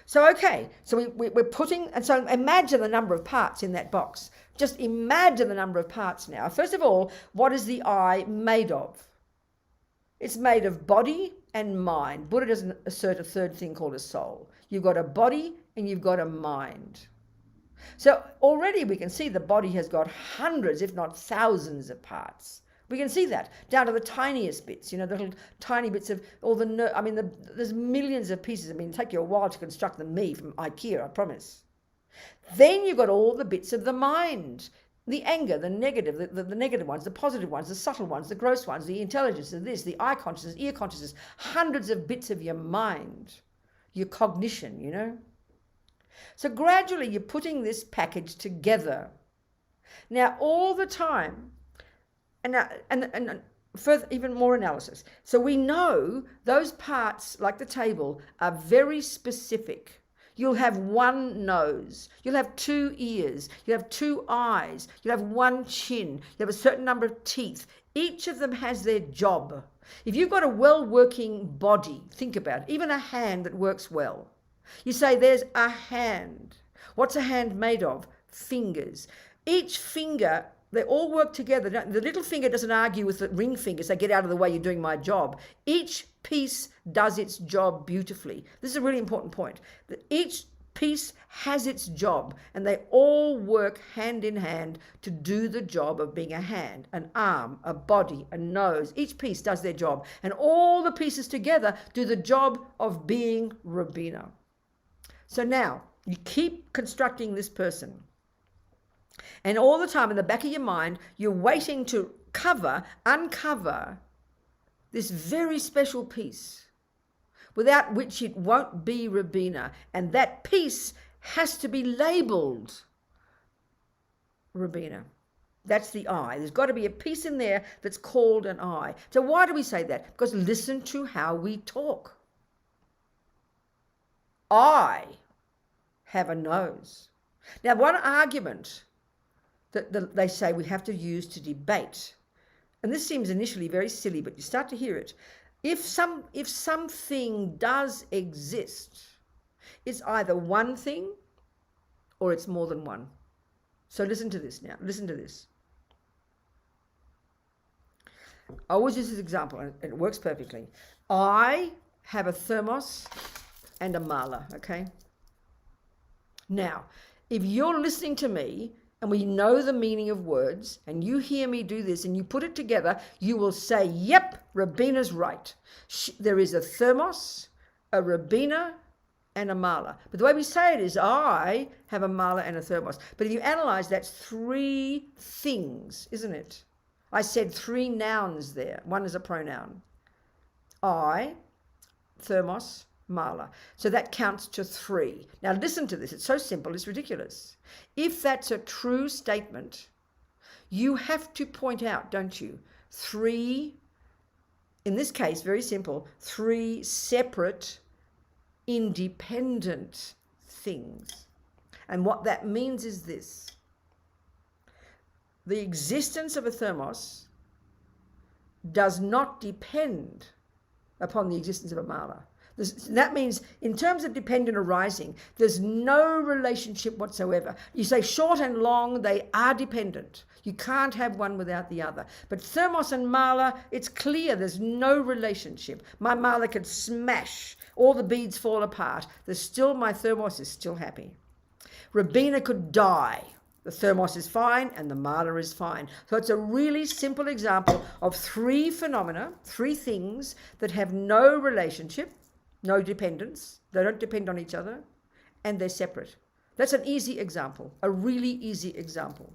So, okay, so we're putting, and so imagine the number of parts in that box. Just imagine the number of parts now. First of all, what is the I made of? It's made of body and mind. Buddha doesn't assert a third thing called a soul. You've got a body and you've got a mind. So already we can see the body has got hundreds, if not thousands of parts. We can see that down to the tiniest bits, the little tiny bits of all the there's millions of pieces. It'll take you a while to construct them, from IKEA, I promise. Then you've got all the bits of the mind, the anger, the negative, the negative ones, the positive ones, the subtle ones, the gross ones, the intelligence of this, the eye consciousness, ear consciousness, hundreds of bits of your mind, your cognition, So gradually you're putting this package together. Now all the time, and further, even more analysis. So we know those parts, like the table, are very specific. You'll have one nose, you'll have two ears, you'll have two eyes, you'll have one chin, you have a certain number of teeth. Each of them has their job. If you've got a well-working body, think about it, even a hand that works well. You say there's a hand. What's a hand made of? Fingers. Each finger, they all work together. The little finger doesn't argue with the ring finger, say, get out of the way, you're doing my job. Each piece does its job beautifully. This is a really important point. Each piece has its job, and they all work hand in hand to do the job of being a hand, an arm, a body, a nose. Each piece does their job, and all the pieces together do the job of being Robina. So now, you keep constructing this person. And all the time in the back of your mind, you're waiting to uncover this very special piece, without which it won't be Robina. And that piece has to be labeled Robina. That's the I. There's got to be a piece in there that's called an I. So why do we say that? Because listen to how we talk. I have a nose. Now, one argument that they say we have to use to debate, and this seems initially very silly, but you start to hear it. If something does exist, it's either one thing or it's more than one. So listen to this now. Listen to this. I always use this example, and it works perfectly. I have a thermos and a mala, okay? Now, if you're listening to me and we know the meaning of words and you hear me do this and you put it together, you will say, yep, Robina's right. There is a thermos, a Robina, and a mala. But the way we say it is, I have a mala and a thermos. But if you analyze, that's three things, isn't it? I said three nouns there. One is a pronoun. I, thermos, mala. So that counts to three. Now listen to this. It's so simple, it's ridiculous. If that's a true statement, you have to point out, don't you, three, in this case, very simple, three separate, independent things. And what that means is this. The existence of a thermos does not depend upon the existence of a mala. That means in terms of dependent arising, there's no relationship whatsoever. You say short and long, they are dependent. You can't have one without the other. But thermos and mala, it's clear there's no relationship. My mala could smash, all the beads fall apart. My thermos is still happy. Robina could die. The thermos is fine and the mala is fine. So it's a really simple example of three phenomena, three things that have no relationship, no dependence, they don't depend on each other, and they're separate. That's an easy example, a really easy example.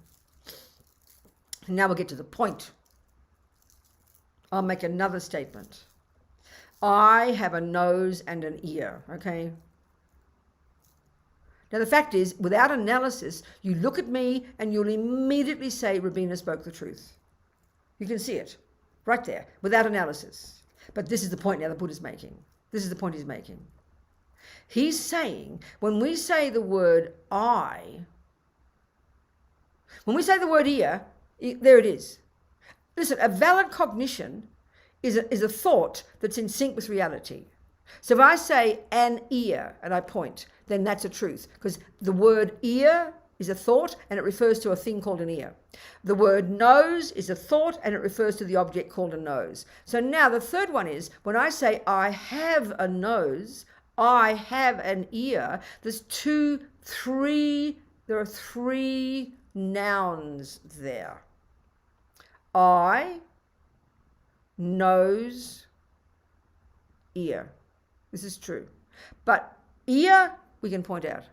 Now we'll get to the point. I'll make another statement. I have a nose and an ear, okay? Now the fact is, without analysis, you look at me and you'll immediately say Robina spoke the truth. You can see it, right there, without analysis. But this is the point now the Buddha's making. This is the point he's making. He's saying, when we say the word I, when we say the word ear, there it is. Listen, a valid cognition is a thought that's in sync with reality. So if I say an ear and I point, then that's a truth, because the word ear is a thought and it refers to a thing called an ear. The word nose is a thought and it refers to the object called a nose. So now the third one is, when I say I have a nose, I have an ear, there are three nouns there. I, nose, ear. This is true. But ear, we can point out.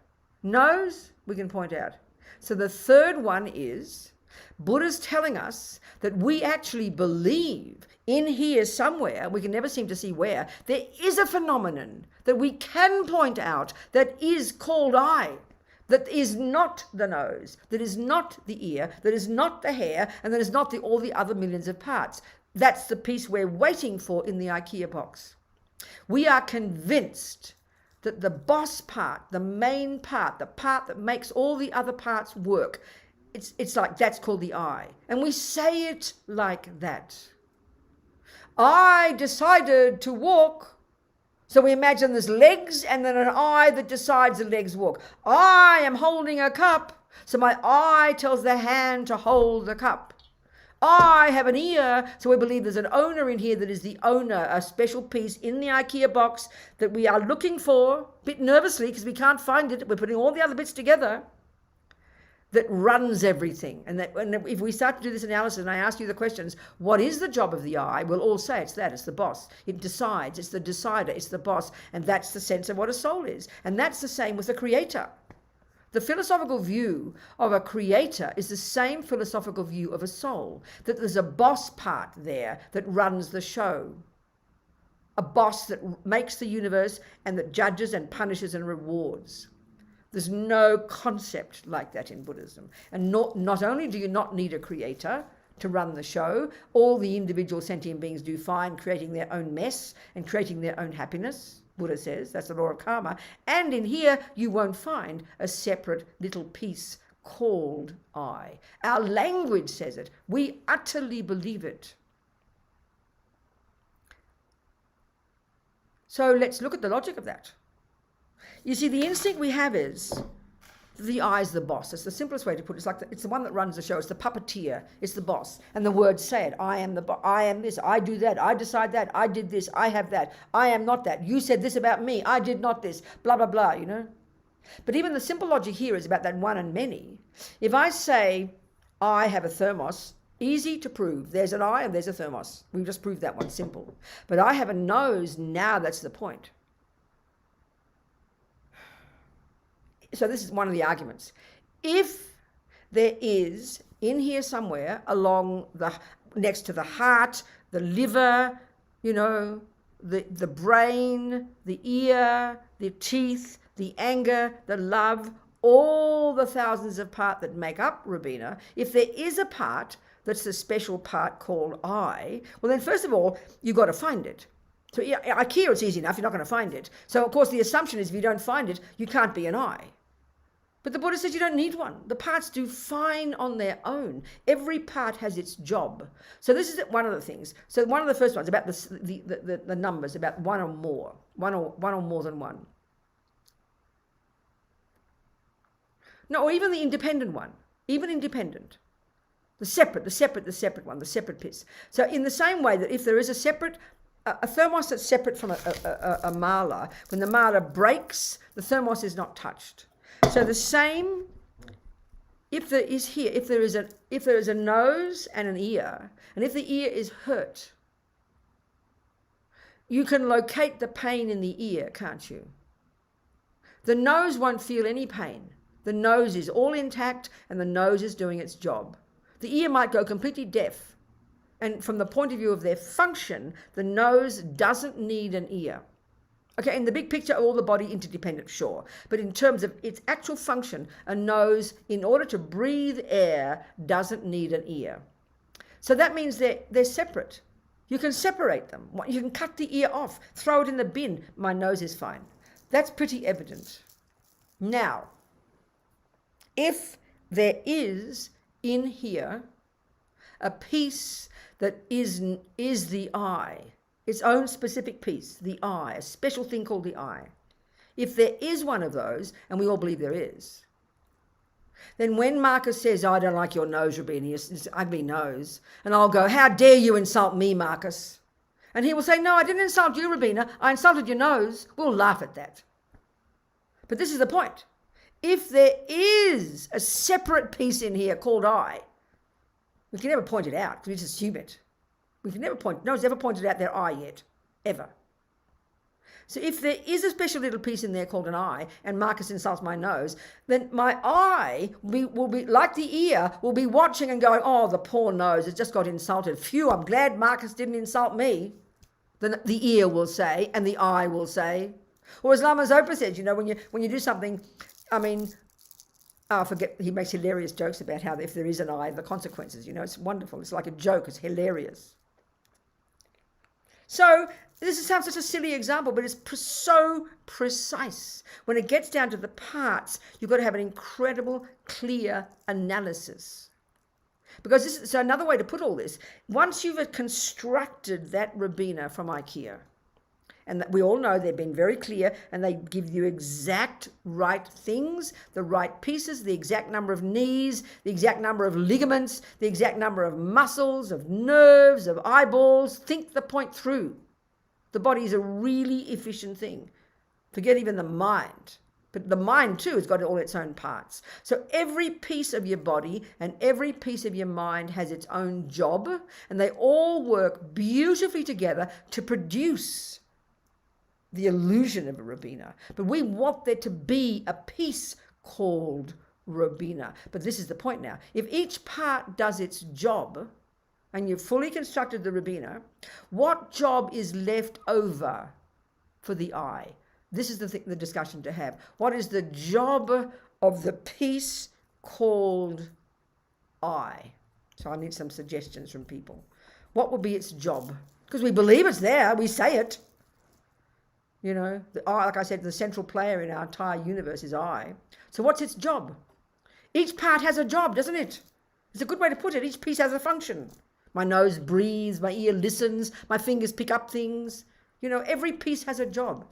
Nose, we can point out. So the third one is, Buddha's telling us that we actually believe in here somewhere, we can never seem to see where, there is a phenomenon that we can point out that is called I, that is not the nose, that is not the ear, that is not the hair, and that is not all the other millions of parts. That's the piece we're waiting for in the IKEA box. We are convinced that the boss part, the main part, the part that makes all the other parts work, it's like that's called the I. And we say it like that. I decided to walk. So we imagine there's legs and then an I that decides the legs walk. I am holding a cup. So my I tells the hand to hold the cup. I have an ear, so we believe there's an owner in here that is the owner, a special piece in the IKEA box that we are looking for, a bit nervously because we can't find it. We're putting all the other bits together, that runs everything. And if we start to do this analysis and I ask you the questions, what is the job of the I? We'll all say it's that, it's the boss. It decides, it's the decider, it's the boss. And that's the sense of what a soul is. And that's the same with the creator. The philosophical view of a creator is the same philosophical view of a soul, that there's a boss part there that runs the show. A boss that makes the universe and that judges and punishes and rewards. There's no concept like that in Buddhism. And not only do you not need a creator to run the show, all the individual sentient beings do fine creating their own mess and creating their own happiness. Buddha says that's the law of karma. And in here, you won't find a separate little piece called I. Our language says it. We utterly believe it. So let's look at the logic of that. You see, the instinct we have is the I is the boss. It's the simplest way to put it. It's the one that runs the show. It's the puppeteer. It's the boss. And the words say it. I am the boss. I am this. I do that. I decide that. I did this. I have that. I am not that. You said this about me. I did not this. Blah, blah, blah, you know. But even the simple logic here is about that one and many. If I say I have a thermos, easy to prove. There's an I and there's a thermos. We've just proved that one, simple. But I have a nose, now that's the point. So this is one of the arguments. If there is in here somewhere next to the heart, the liver, you know, the brain, the ear, the teeth, the anger, the love, all the thousands of parts that make up Robina, if there is a part that's the special part called I, well then first of all, you've got to find it. So IKEA, it's easy enough, you're not going to find it. So of course the assumption is if you don't find it, you can't be an I. But the Buddha says you don't need one. The parts do fine on their own. Every part has its job. So this is one of the things. So one of the first ones about the numbers, about one or more than one. No, or even the independent one, even independent. The separate one, the separate piece. So in the same way that if there is a thermos that's separate from a mala, when the mala breaks, the thermos is not touched. So the same, if there is a nose and an ear, and if the ear is hurt, you can locate the pain in the ear, can't you? The nose won't feel any pain. The nose is all intact and the nose is doing its job. The ear might go completely deaf. And from the point of view of their function, the nose doesn't need an ear. Okay, in the big picture, all the body interdependent, sure. But in terms of its actual function, a nose, in order to breathe air, doesn't need an ear. So that means they're separate. You can separate them. You can cut the ear off, throw it in the bin. My nose is fine. That's pretty evident. Now, if there is in here a piece that is the I, its own specific piece, the I, a special thing called the I. If there is one of those, and we all believe there is, then when Marcus says, I don't like your nose, Robina, it's an ugly nose, and I'll go, how dare you insult me, Marcus? And he will say, no, I didn't insult you, Robina, I insulted your nose. We'll laugh at that. But this is the point. If there is a separate piece in here called I, we can never point it out because we just assume it. We can never point, no one's ever pointed out their I yet, ever. So if there is a special little piece in there called an I, and Marcus insults my nose, then my I will be like the ear, will be watching and going, oh, the poor nose has just got insulted. Phew, I'm glad Marcus didn't insult me. Then the ear will say, and the I will say. Or as Lama Zopa says, you know, when you do something, I mean, I forget, he makes hilarious jokes about how if there is an I, the consequences, you know, it's wonderful. It's like a joke, it's hilarious. So this sounds such a silly example, but it's so precise. When it gets down to the parts, you've got to have an incredible, clear analysis. Because so another way to put all this, once you've constructed that Robina from IKEA, and we all know they've been very clear and they give you exact right things, the right pieces, the exact number of knees, the exact number of ligaments, the exact number of muscles, of nerves, of eyeballs. Think the point through. The body is a really efficient thing. Forget even the mind. But the mind too has got all its own parts. So every piece of your body and every piece of your mind has its own job, and they all work beautifully together to produce the illusion of a Robina. But we want there to be a piece called Robina. But this is the point now. If each part does its job, and you've fully constructed the Robina, what job is left over for the I? This is the discussion to have. What is the job of the piece called I? So I need some suggestions from people. What would be its job? Because we believe it's there, we say it. You know, like I said, the central player in our entire universe is I. So what's its job? Each part has a job, doesn't it? It's a good way to put it. Each piece has a function. My nose breathes, my ear listens, my fingers pick up things. You know, every piece has a job.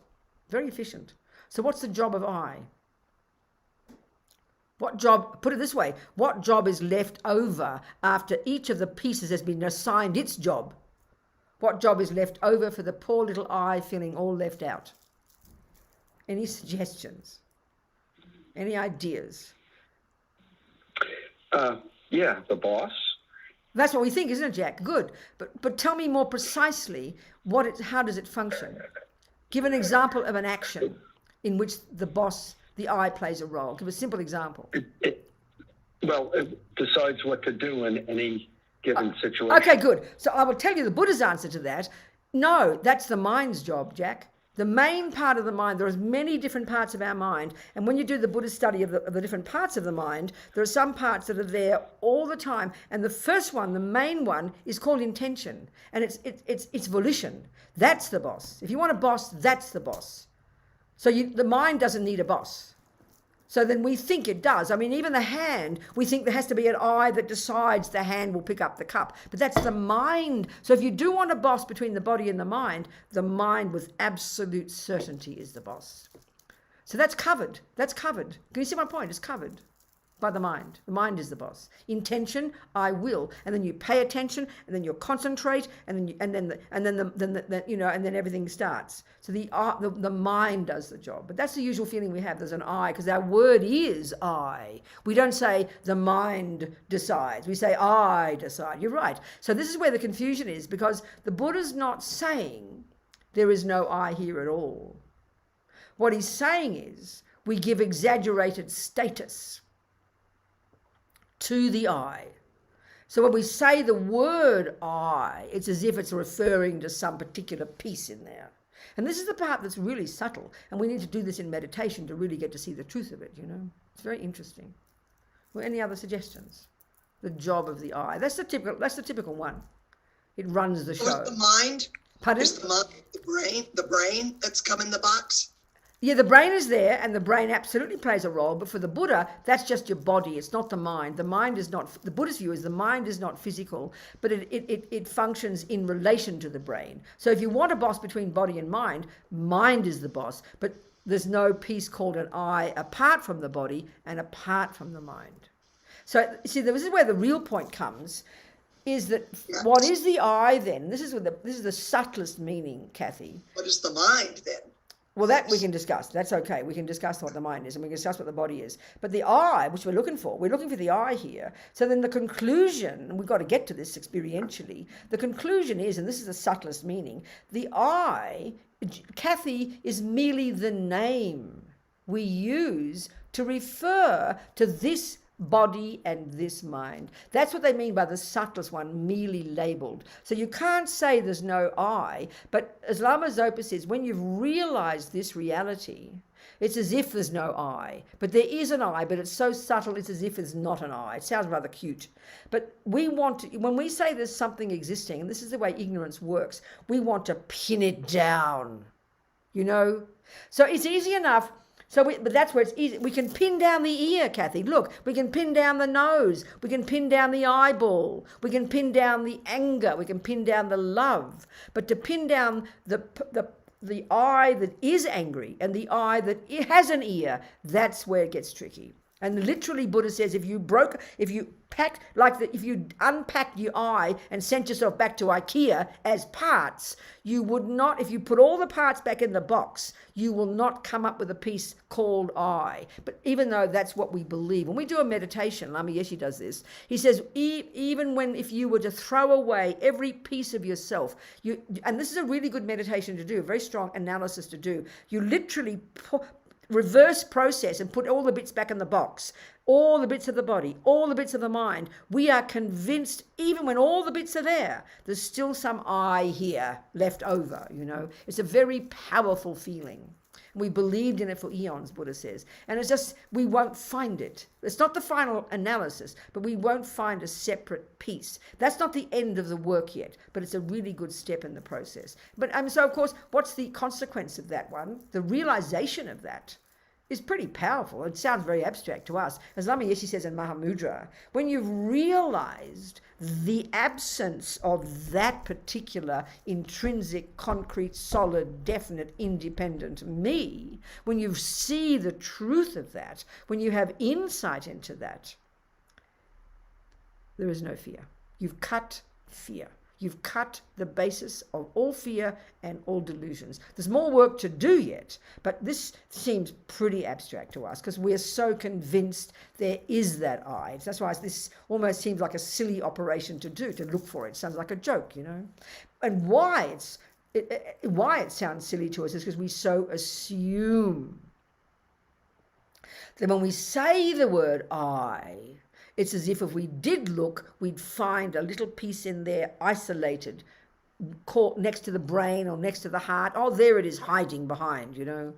Very efficient. So what's the job of I? What job, put it this way, what job is left over after each of the pieces has been assigned its job? What job is left over for the poor little I feeling all left out? Any suggestions? Any ideas? Yeah, the boss. That's what we think, isn't it, Jack? Good. But tell me more precisely how does it function? Give an example of an action in which the boss, the I, plays a role. Give a simple example. It decides what to do in any given situation. Okay, good. So I will tell you the Buddha's answer to that. No, that's the mind's job, Jack. The main part of the mind, there are many different parts of our mind, and when you do the Buddhist study of the different parts of the mind, there are some parts that are there all the time, and the first one, the main one, is called intention, and it's volition. That's the boss. If you want a boss, that's the boss. So the mind doesn't need a boss. So then we think it does. I mean, even the hand, we think there has to be an I that decides the hand will pick up the cup. But that's the mind. So if you do want a boss between the body and the mind with absolute certainty is the boss. So that's covered. That's covered. Can you see my point? It's covered by the mind. The mind is the boss. Intention, I will, and then you pay attention, and then you concentrate, and then everything starts. So the mind does the job. But that's the usual feeling we have. There's an I, because our word is I. We don't say the mind decides. We say I decide. You're right. So this is where the confusion is, because the Buddha's not saying there is no I here at all. What he's saying is we give exaggerated status to the I. So when we say the word I, it's as if it's referring to some particular piece in there. And this is the part that's really subtle, and we need to do this in meditation to really get to see the truth of it, you know. It's very interesting. Well, any other suggestions? The job of the I. That's the typical one. It runs the show. Is the mind? Pardon? Is the mind the brain that's come in the box? Yeah, the brain is there, and the brain absolutely plays a role, but for the Buddha, that's just your body. It's not the mind. The mind is not, the Buddhist view is the mind is not physical, but it functions in relation to the brain. So if you want a boss between body and mind is the boss, but there's no piece called an I apart from the body and apart from the mind. So see, this is where the real point comes, is that what is the I then? This is the subtlest meaning, Kathy. What is the mind then? Well, that we can discuss. That's okay. We can discuss what the mind is and we can discuss what the body is. But the I, which we're looking for the I here. So then the conclusion, and we've got to get to this experientially, the conclusion is, and this is the subtlest meaning, the I, Kathy, is merely the name we use to refer to this body and this mind. That's what they mean by the subtlest one, merely labeled. So you can't say there's no I, but as Lama Zopa says, when you've realized this reality, it's as if there's no I, but there is an I, but it's so subtle, it's as if there's not an I. It sounds rather cute. But we want to, when we say there's something existing, and this is the way ignorance works, we want to pin it down, you know? So it's easy enough. But that's where it's easy. We can pin down the ear, Kathy. Look, we can pin down the nose. We can pin down the eyeball. We can pin down the anger. We can pin down the love. But to pin down the eye that is angry and the eye that has an ear, that's where it gets tricky. And literally, Buddha says, if you unpacked your eye and sent yourself back to IKEA as parts, you would not, if you put all the parts back in the box, you will not come up with a piece called I. But even though that's what we believe, when we do a meditation, Lama Yeshe does this, he says, even if you were to throw away every piece of yourself, and this is a really good meditation to do, a very strong analysis to do, you literally reverse process and put all the bits back in the box, all the bits of the body, all the bits of the mind. We are convinced, even when all the bits are there, there's still some I here left over, you know. It's a very powerful feeling. We believed in it for eons, Buddha says. And it's just, we won't find it. It's not the final analysis, but we won't find a separate piece. That's not the end of the work yet, but it's a really good step in the process. But so, of course, what's the consequence of that one? The realization of that is pretty powerful. It sounds very abstract to us. As Lama Yeshe says in Mahamudra, when you've realized the absence of that particular intrinsic, concrete, solid, definite, independent me, when you see the truth of that, when you have insight into that, there is no fear. You've cut fear. You've cut the basis of all fear and all delusions. There's more work to do yet, but this seems pretty abstract to us because we're so convinced there is that I. That's why this almost seems like a silly operation to do, to look for it. It sounds like a joke, you know. And why it sounds silly to us is because we so assume that when we say the word I, it's as if we did look, we'd find a little piece in there isolated, caught next to the brain or next to the heart. Oh, there it is hiding behind, you know.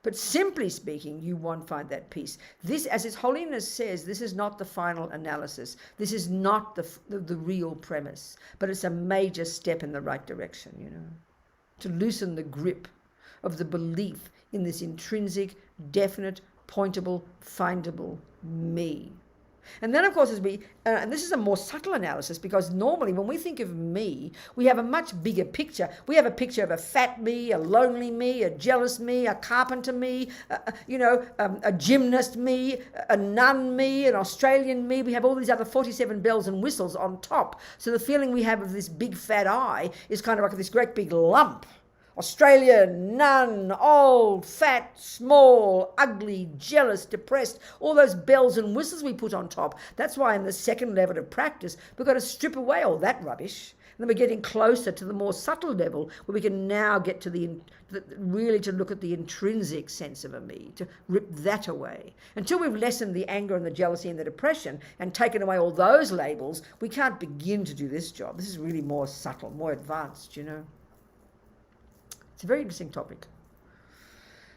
But simply speaking, you won't find that piece. This, as His Holiness says, this is not the final analysis. This is not the real premise, but it's a major step in the right direction, you know, to loosen the grip of the belief in this intrinsic, definite, pointable, findable me. And then, of course, and this is a more subtle analysis, because normally when we think of me, we have a much bigger picture. We have a picture of a fat me, a lonely me, a jealous me, a carpenter me, a gymnast me, a nun me, an Australian me. We have all these other 47 bells and whistles on top. So the feeling we have of this big fat I is kind of like this great big lump. Australia, none, old, fat, small, ugly, jealous, depressed, all those bells and whistles we put on top. That's why in the second level of practice, we've got to strip away all that rubbish. And then we're getting closer to the more subtle level where we can now get to really to look at the intrinsic sense of a me, to rip that away. Until we've lessened the anger and the jealousy and the depression and taken away all those labels, we can't begin to do this job. This is really more subtle, more advanced, you know. It's a very interesting topic.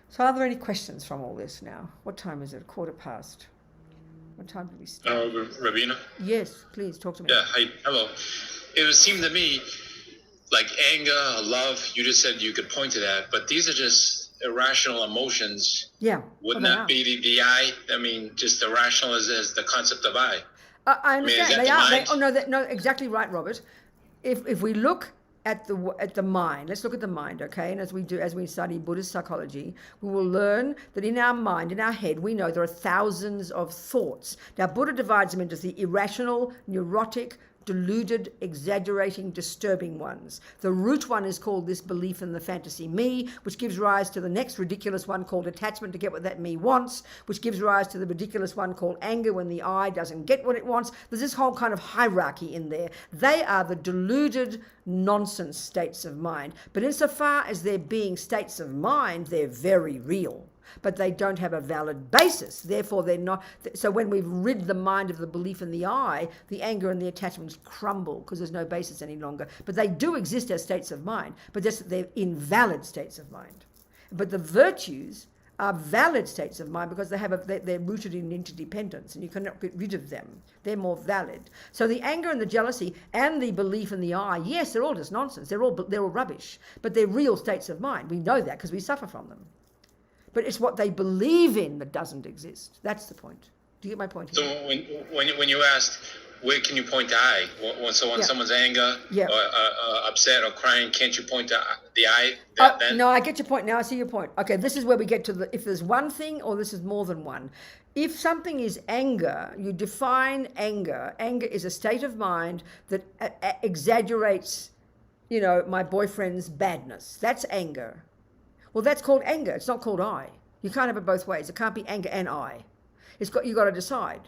So are there any questions from all this now? What time is it? 15:15. What time did we start? Robina? Yes, please, talk to me. Yeah, hi, hello. It would seem to me like anger, love, you just said you could point to that, but these are just irrational emotions, Yeah. wouldn't that be the I? I mean, just irrational as the concept of I. I understand. is that They the are. mind? No, exactly right, Robert. If we look at the mind, let's look at the mind, okay? And as we study Buddhist psychology, we will learn that in our mind, in our head, we know there are thousands of thoughts. Now, Buddha divides them into the irrational, neurotic, deluded, exaggerating, disturbing ones. The root one is called this belief in the fantasy me, which gives rise to the next ridiculous one called attachment to get what that me wants, which gives rise to the ridiculous one called anger when the I doesn't get what it wants. There's this whole kind of hierarchy in there. They are the deluded nonsense states of mind. But insofar as they're being states of mind, they're very real. But they don't have a valid basis. Therefore, they're not. So when we've rid the mind of the belief in the I, the anger and the attachments crumble because there's no basis any longer. But they do exist as states of mind, but they're invalid states of mind. But the virtues are valid states of mind because they're rooted in interdependence and you cannot get rid of them. They're more valid. So the anger and the jealousy and the belief in the I, yes, they're all just nonsense. They're all rubbish, but they're real states of mind. We know that because we suffer from them. But it's what they believe in that doesn't exist. That's the point. Do you get my point here? So when you asked, where can you point to I? When someone's anger or upset or crying, can't you point to the I? Then? No, I get your point now. I see your point. Okay, this is where we get to if there's one thing or this is more than one. If something is anger, you define anger. Anger is a state of mind that exaggerates, my boyfriend's badness. That's anger. Well, that's called anger. It's not called I. You can't have it both ways. It can't be anger and I. You've got to decide.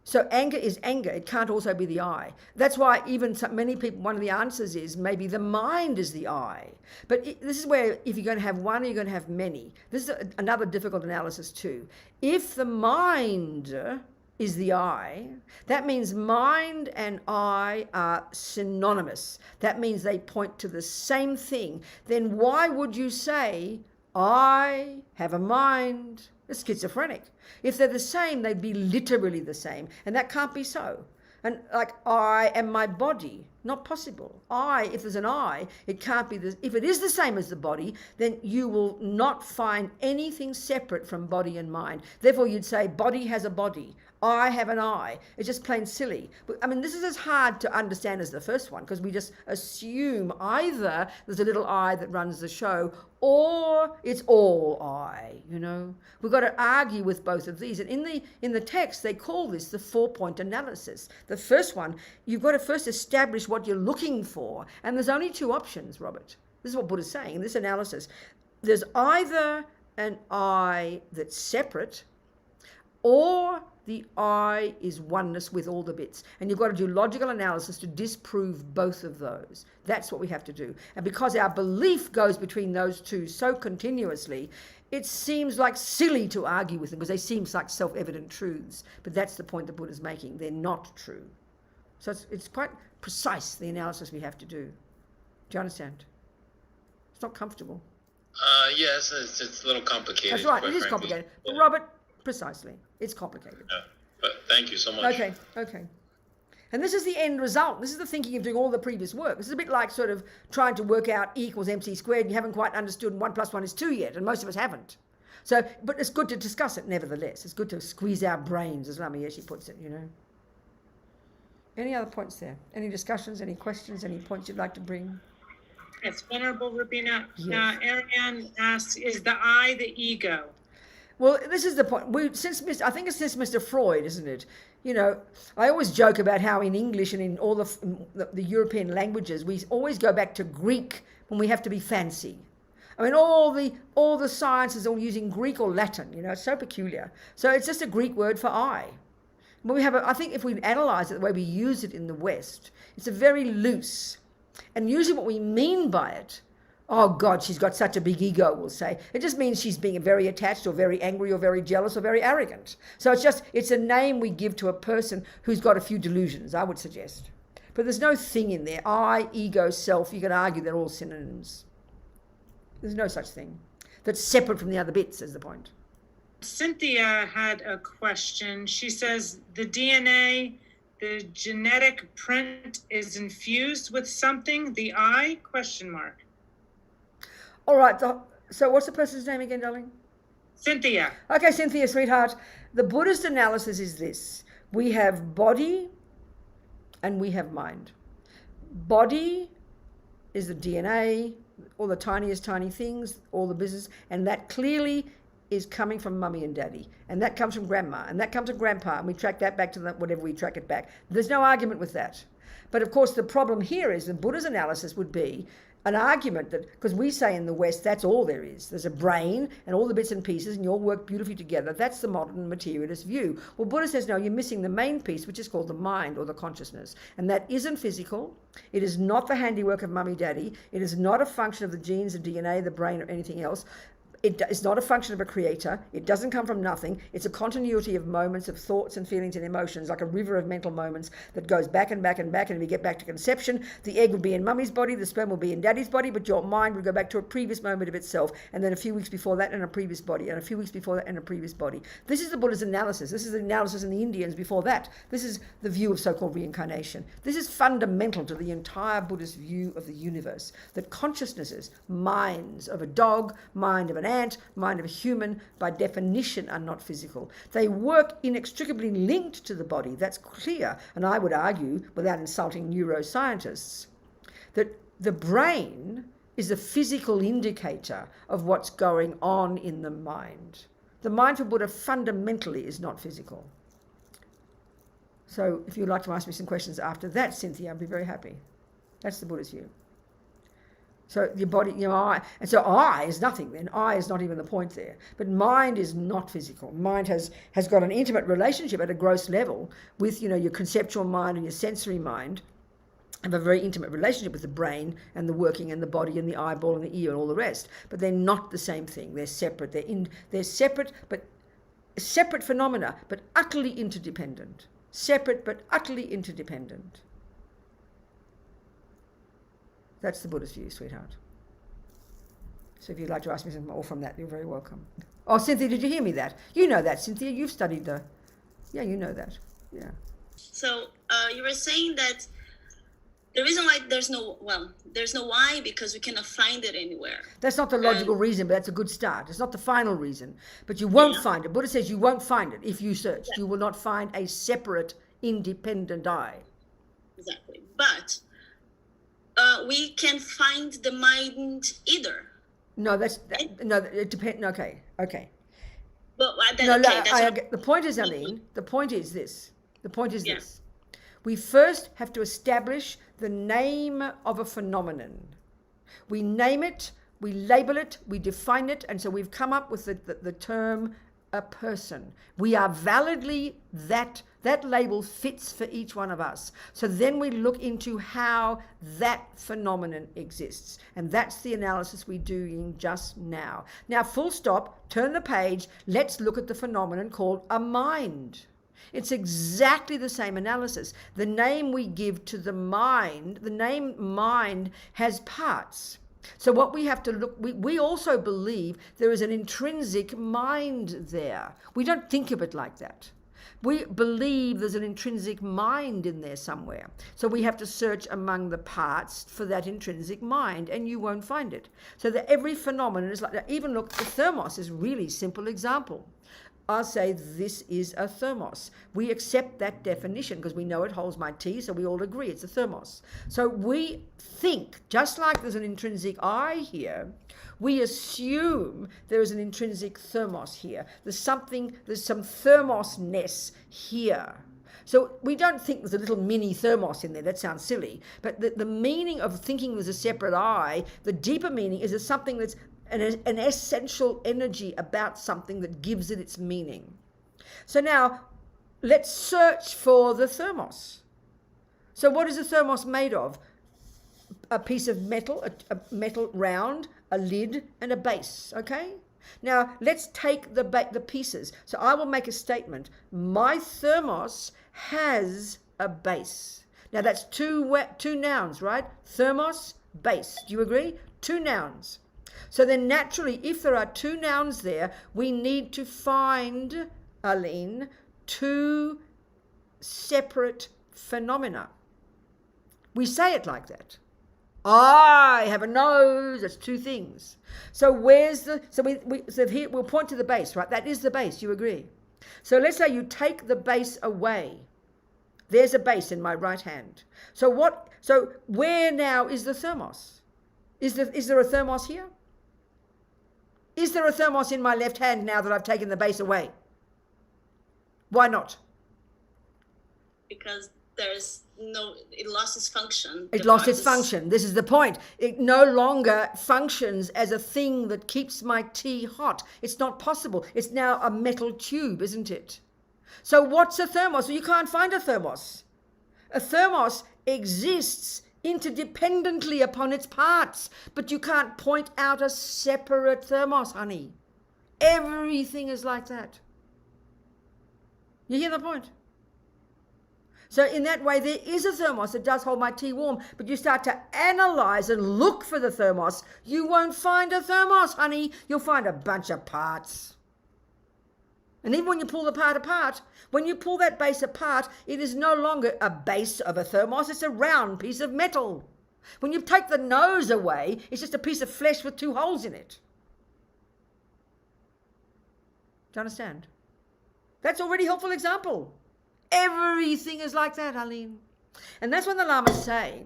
So anger is anger. It can't also be the I. That's why even many people, one of the answers is maybe the mind is the I. But this is where if you're going to have one, you're going to have many. This is another difficult analysis too. If the mind is the I, that means mind and I are synonymous. That means they point to the same thing. Then why would you say, I have a mind? It's schizophrenic. If they're the same, they'd be literally the same. And that can't be so. And like, I am my body. Not possible. If there's an I, it can't be if it is the same as the body, then you will not find anything separate from body and mind. Therefore, you'd say body has a body. I have an I. It's just plain silly. But, I mean, this is as hard to understand as the first one because we just assume either there's a little I that runs the show or it's all I, We've got to argue with both of these. And in the text, they call this the 4-point analysis. The first one, you've got to first establish what you're looking for. And there's only two options, Robert. This is what Buddha's saying in this analysis. There's either an I that's separate or the I is oneness with all the bits. And you've got to do logical analysis to disprove both of those. That's what we have to do. And because our belief goes between those two so continuously, it seems like silly to argue with them because they seem like self-evident truths. But that's the point the Buddha's making. They're not true. So it's quite precise, the analysis we have to do. Do you understand? It's not comfortable. Yes, it's a little complicated. That's right, it is complicated. But Robert, precisely, it's complicated. But thank you so much. Okay. And this is the end result. This is the thinking of doing all the previous work. This is a bit like sort of trying to work out E equals MC squared and you haven't quite understood 1 + 1 is 2 yet, and most of us haven't. So, but it's good to discuss it nevertheless. It's good to squeeze our brains, as Rami Yeshi puts it, Any other points there? Any discussions, any questions, any points you'd like to bring? Yes, Venerable Robina. Yes. Ariane asks, is the I the ego? Well, this is the point. I think it's since Mr. Freud, isn't it? I always joke about how in English and in all the European languages, we always go back to Greek when we have to be fancy. I mean, all the sciences are using Greek or Latin. It's so peculiar. So it's just a Greek word for I. But I think if we analyse it the way we use it in the West, it's a very loose. And usually what we mean by it, oh God, she's got such a big ego, we'll say. It just means she's being very attached or very angry or very jealous or very arrogant. So it's a name we give to a person who's got a few delusions, I would suggest. But there's no thing in there. I, ego, self, you can argue they're all synonyms. There's no such thing. That's separate from the other bits, is the point. Cynthia had a question. She says, the DNA, the genetic print is infused with something, the I, ? All right, So what's the person's name again, darling? Cynthia. Okay, Cynthia, sweetheart. The Buddhist analysis is this. We have body and we have mind. Body is the DNA, all the tiniest tiny things, all the business, and that clearly is coming from mummy and daddy, and that comes from grandma, and that comes from grandpa, and we track that back to whatever we track it back. There's no argument with that. But of course the problem here is the Buddha's analysis would be an argument that, because we say in the West that's all there is. There's a brain and all the bits and pieces and you all work beautifully together. That's the modern materialist view. Well, Buddha says, no, you're missing the main piece, which is called the mind or the consciousness. And that isn't physical. It is not the handiwork of mummy daddy. It is not a function of the genes, the DNA, the brain, or anything else. It's not a function of a creator. It doesn't come from nothing. It's a continuity of moments, of thoughts and feelings and emotions, like a river of mental moments that goes back and back and back. And we get back to conception. The egg would be in mummy's body, the sperm will be in daddy's body, but your mind would go back to a previous moment of itself, and then a few weeks before that in a previous body, and a few weeks before that in a previous body. This is the Buddha's analysis. This is the analysis in the Indians before that. This is the view of so-called reincarnation. This is fundamental to the entire Buddhist view of the universe, that consciousnesses, minds of a dog, mind of an ant, mind of a human, by definition are not physical. They work inextricably linked to the body. That's clear. And I would argue, without insulting neuroscientists, that the brain is a physical indicator of what's going on in the mind. The mind for Buddha fundamentally is not physical. So if you'd like to ask me some questions after that, Cynthia, I'd be very happy. That's the Buddhist view. So your body, your eye, and so I is nothing then. I is not even the point there. But mind is not physical. Mind has got an intimate relationship at a gross level with, your conceptual mind and your sensory mind. Have a very intimate relationship with the brain and the working and the body and the eyeball and the ear and all the rest. But they're not the same thing. They're separate. They're separate, but separate phenomena, but utterly interdependent. Separate but utterly interdependent. That's the Buddhist view, sweetheart. So if you'd like to ask me some more from that, you're very welcome. Oh, Cynthia, did you hear me that? You know that, Cynthia. You've studied yeah, you know that. Yeah. So you were saying that the reason why there's no why, because we cannot find it anywhere. That's not the logical reason, but that's a good start. It's not the final reason, but you won't find it. Buddha says you won't find it if you search. Yeah. You will not find a separate, independent I. Exactly. But we can't find the mind either. No, no, it depends. Okay. But the point is, Aline, the point is this. This. We first have to establish the name of a phenomenon. We name it, we label it, we define it, and so we've come up with the term a person. We are validly that label fits for each one of us. So then we look into how that phenomenon exists. And that's the analysis we're doing just now. Now, full stop, turn the page, let's look at the phenomenon called a mind. It's exactly the same analysis. The name we give to the mind, the name mind has parts. So what we have to look, we also believe there is an intrinsic mind there. We don't think of it like that. We believe there's an intrinsic mind in there somewhere. So we have to search among the parts for that intrinsic mind, and you won't find it. So that every phenomenon is like that. Even look, the thermos is a really simple example. I'll say this is a thermos. We accept that definition because we know it holds my tea, so we all agree it's a thermos. So we think, just like there's an intrinsic I here, we assume there is an intrinsic thermos here. There's some thermosness here. So we don't think there's a little mini thermos in there. That sounds silly. But the meaning of thinking there's a separate I, the deeper meaning is there's something that's an essential energy about something that gives it its meaning. So now, let's search for the thermos. So what is a thermos made of? A piece of metal, a metal round, a lid, and a base, okay? Now, let's take the pieces. So I will make a statement. My thermos has a base. Now, that's two nouns, right? Thermos, base. Do you agree? Two nouns. So then naturally, if there are two nouns there, we need to find, Aline, two separate phenomena. We say it like that. I have a nose. That's two things. So where's the, so here we'll point to the base, right? That is the base, you agree? So let's say you take the base away. There's a base in my right hand. So where now is the thermos? Is there a thermos here? Is there a thermos in my left hand now that I've taken the base away? Why not? Because it lost its function. It lost its function. This is the point. It no longer functions as a thing that keeps my tea hot. It's not possible. It's now a metal tube, isn't it? So what's a thermos? Well, you can't find a thermos. A thermos exists interdependently upon its parts, but you can't point out a separate thermos, honey. Everything is like that. You hear the point? So in that way, there is a thermos that does hold my tea warm, but you start to analyze and look for the thermos, you won't find a thermos, honey. You'll find a bunch of parts. And even when you pull the part apart, when you pull that base apart, it is no longer a base of a thermos, it's a round piece of metal. When you take the nose away, it's just a piece of flesh with two holes in it. Do you understand? That's a really helpful example. Everything is like that, Arlene. And that's when the Lamas say,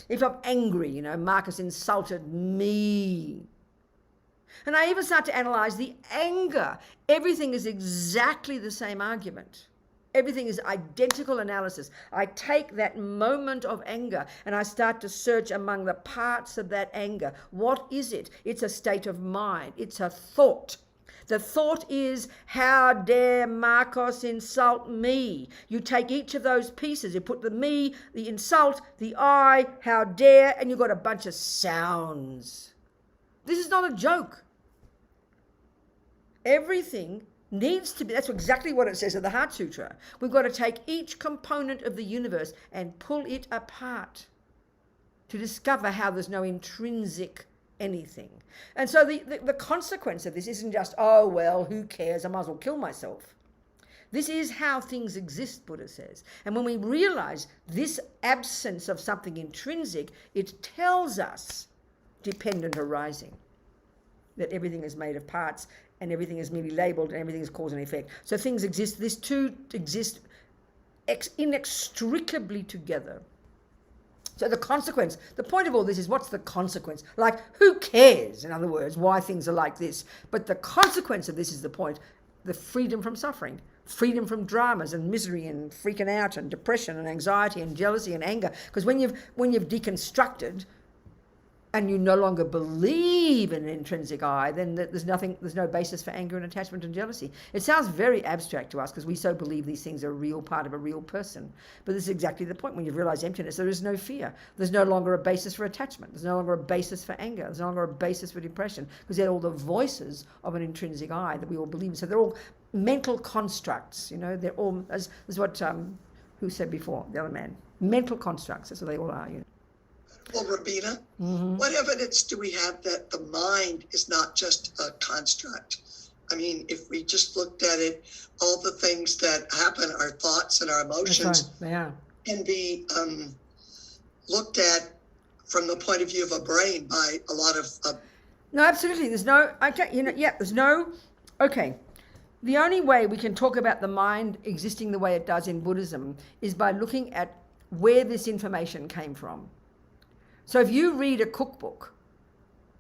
if I'm angry, Marcus insulted me. And I even start to analyze the anger. Everything is exactly the same argument. Everything is identical analysis. I take that moment of anger and I start to search among the parts of that anger. What is it? It's a state of mind. It's a thought. The thought is, how dare Marcos insult me? You take each of those pieces, you put the me, the insult, the I, how dare, and you've got a bunch of sounds. This is not a joke. Everything needs to be, that's exactly what it says in the Heart Sutra. We've got to take each component of the universe and pull it apart to discover how there's no intrinsic anything. And so the consequence of this isn't just, oh, well, who cares? I might as well kill myself. This is how things exist, Buddha says. And when we realize this absence of something intrinsic, it tells us dependent arising, that everything is made of parts and everything is merely labeled and everything is cause and effect. So things exist, this too exists inextricably together. So the consequence, the point of all this is, what's the consequence? Like, who cares, in other words, why things are like this? But the consequence of this is the point, the freedom from suffering, freedom from dramas and misery and freaking out and depression and anxiety and jealousy and anger. Because when you've deconstructed and you no longer believe in an intrinsic I, then there's no basis for anger and attachment and jealousy. It sounds very abstract to us because we so believe these things are a real part of a real person. But this is exactly the point. When you realize emptiness, there is no fear. There's no longer a basis for attachment. There's no longer a basis for anger. There's no longer a basis for depression, because they're all the voices of an intrinsic I that we all believe in. So they're all mental constructs, they're all, as what, who said before, the other man, mental constructs, that's what they all are, Well, Robina, what evidence do we have that the mind is not just a construct? I mean, if we just looked at it, all the things that happen, our thoughts and our emotions, can be looked at from the point of view of a brain by a lot of... No, absolutely. There's no... Okay. The only way we can talk about the mind existing the way it does in Buddhism is by looking at where this information came from. So if you read a cookbook,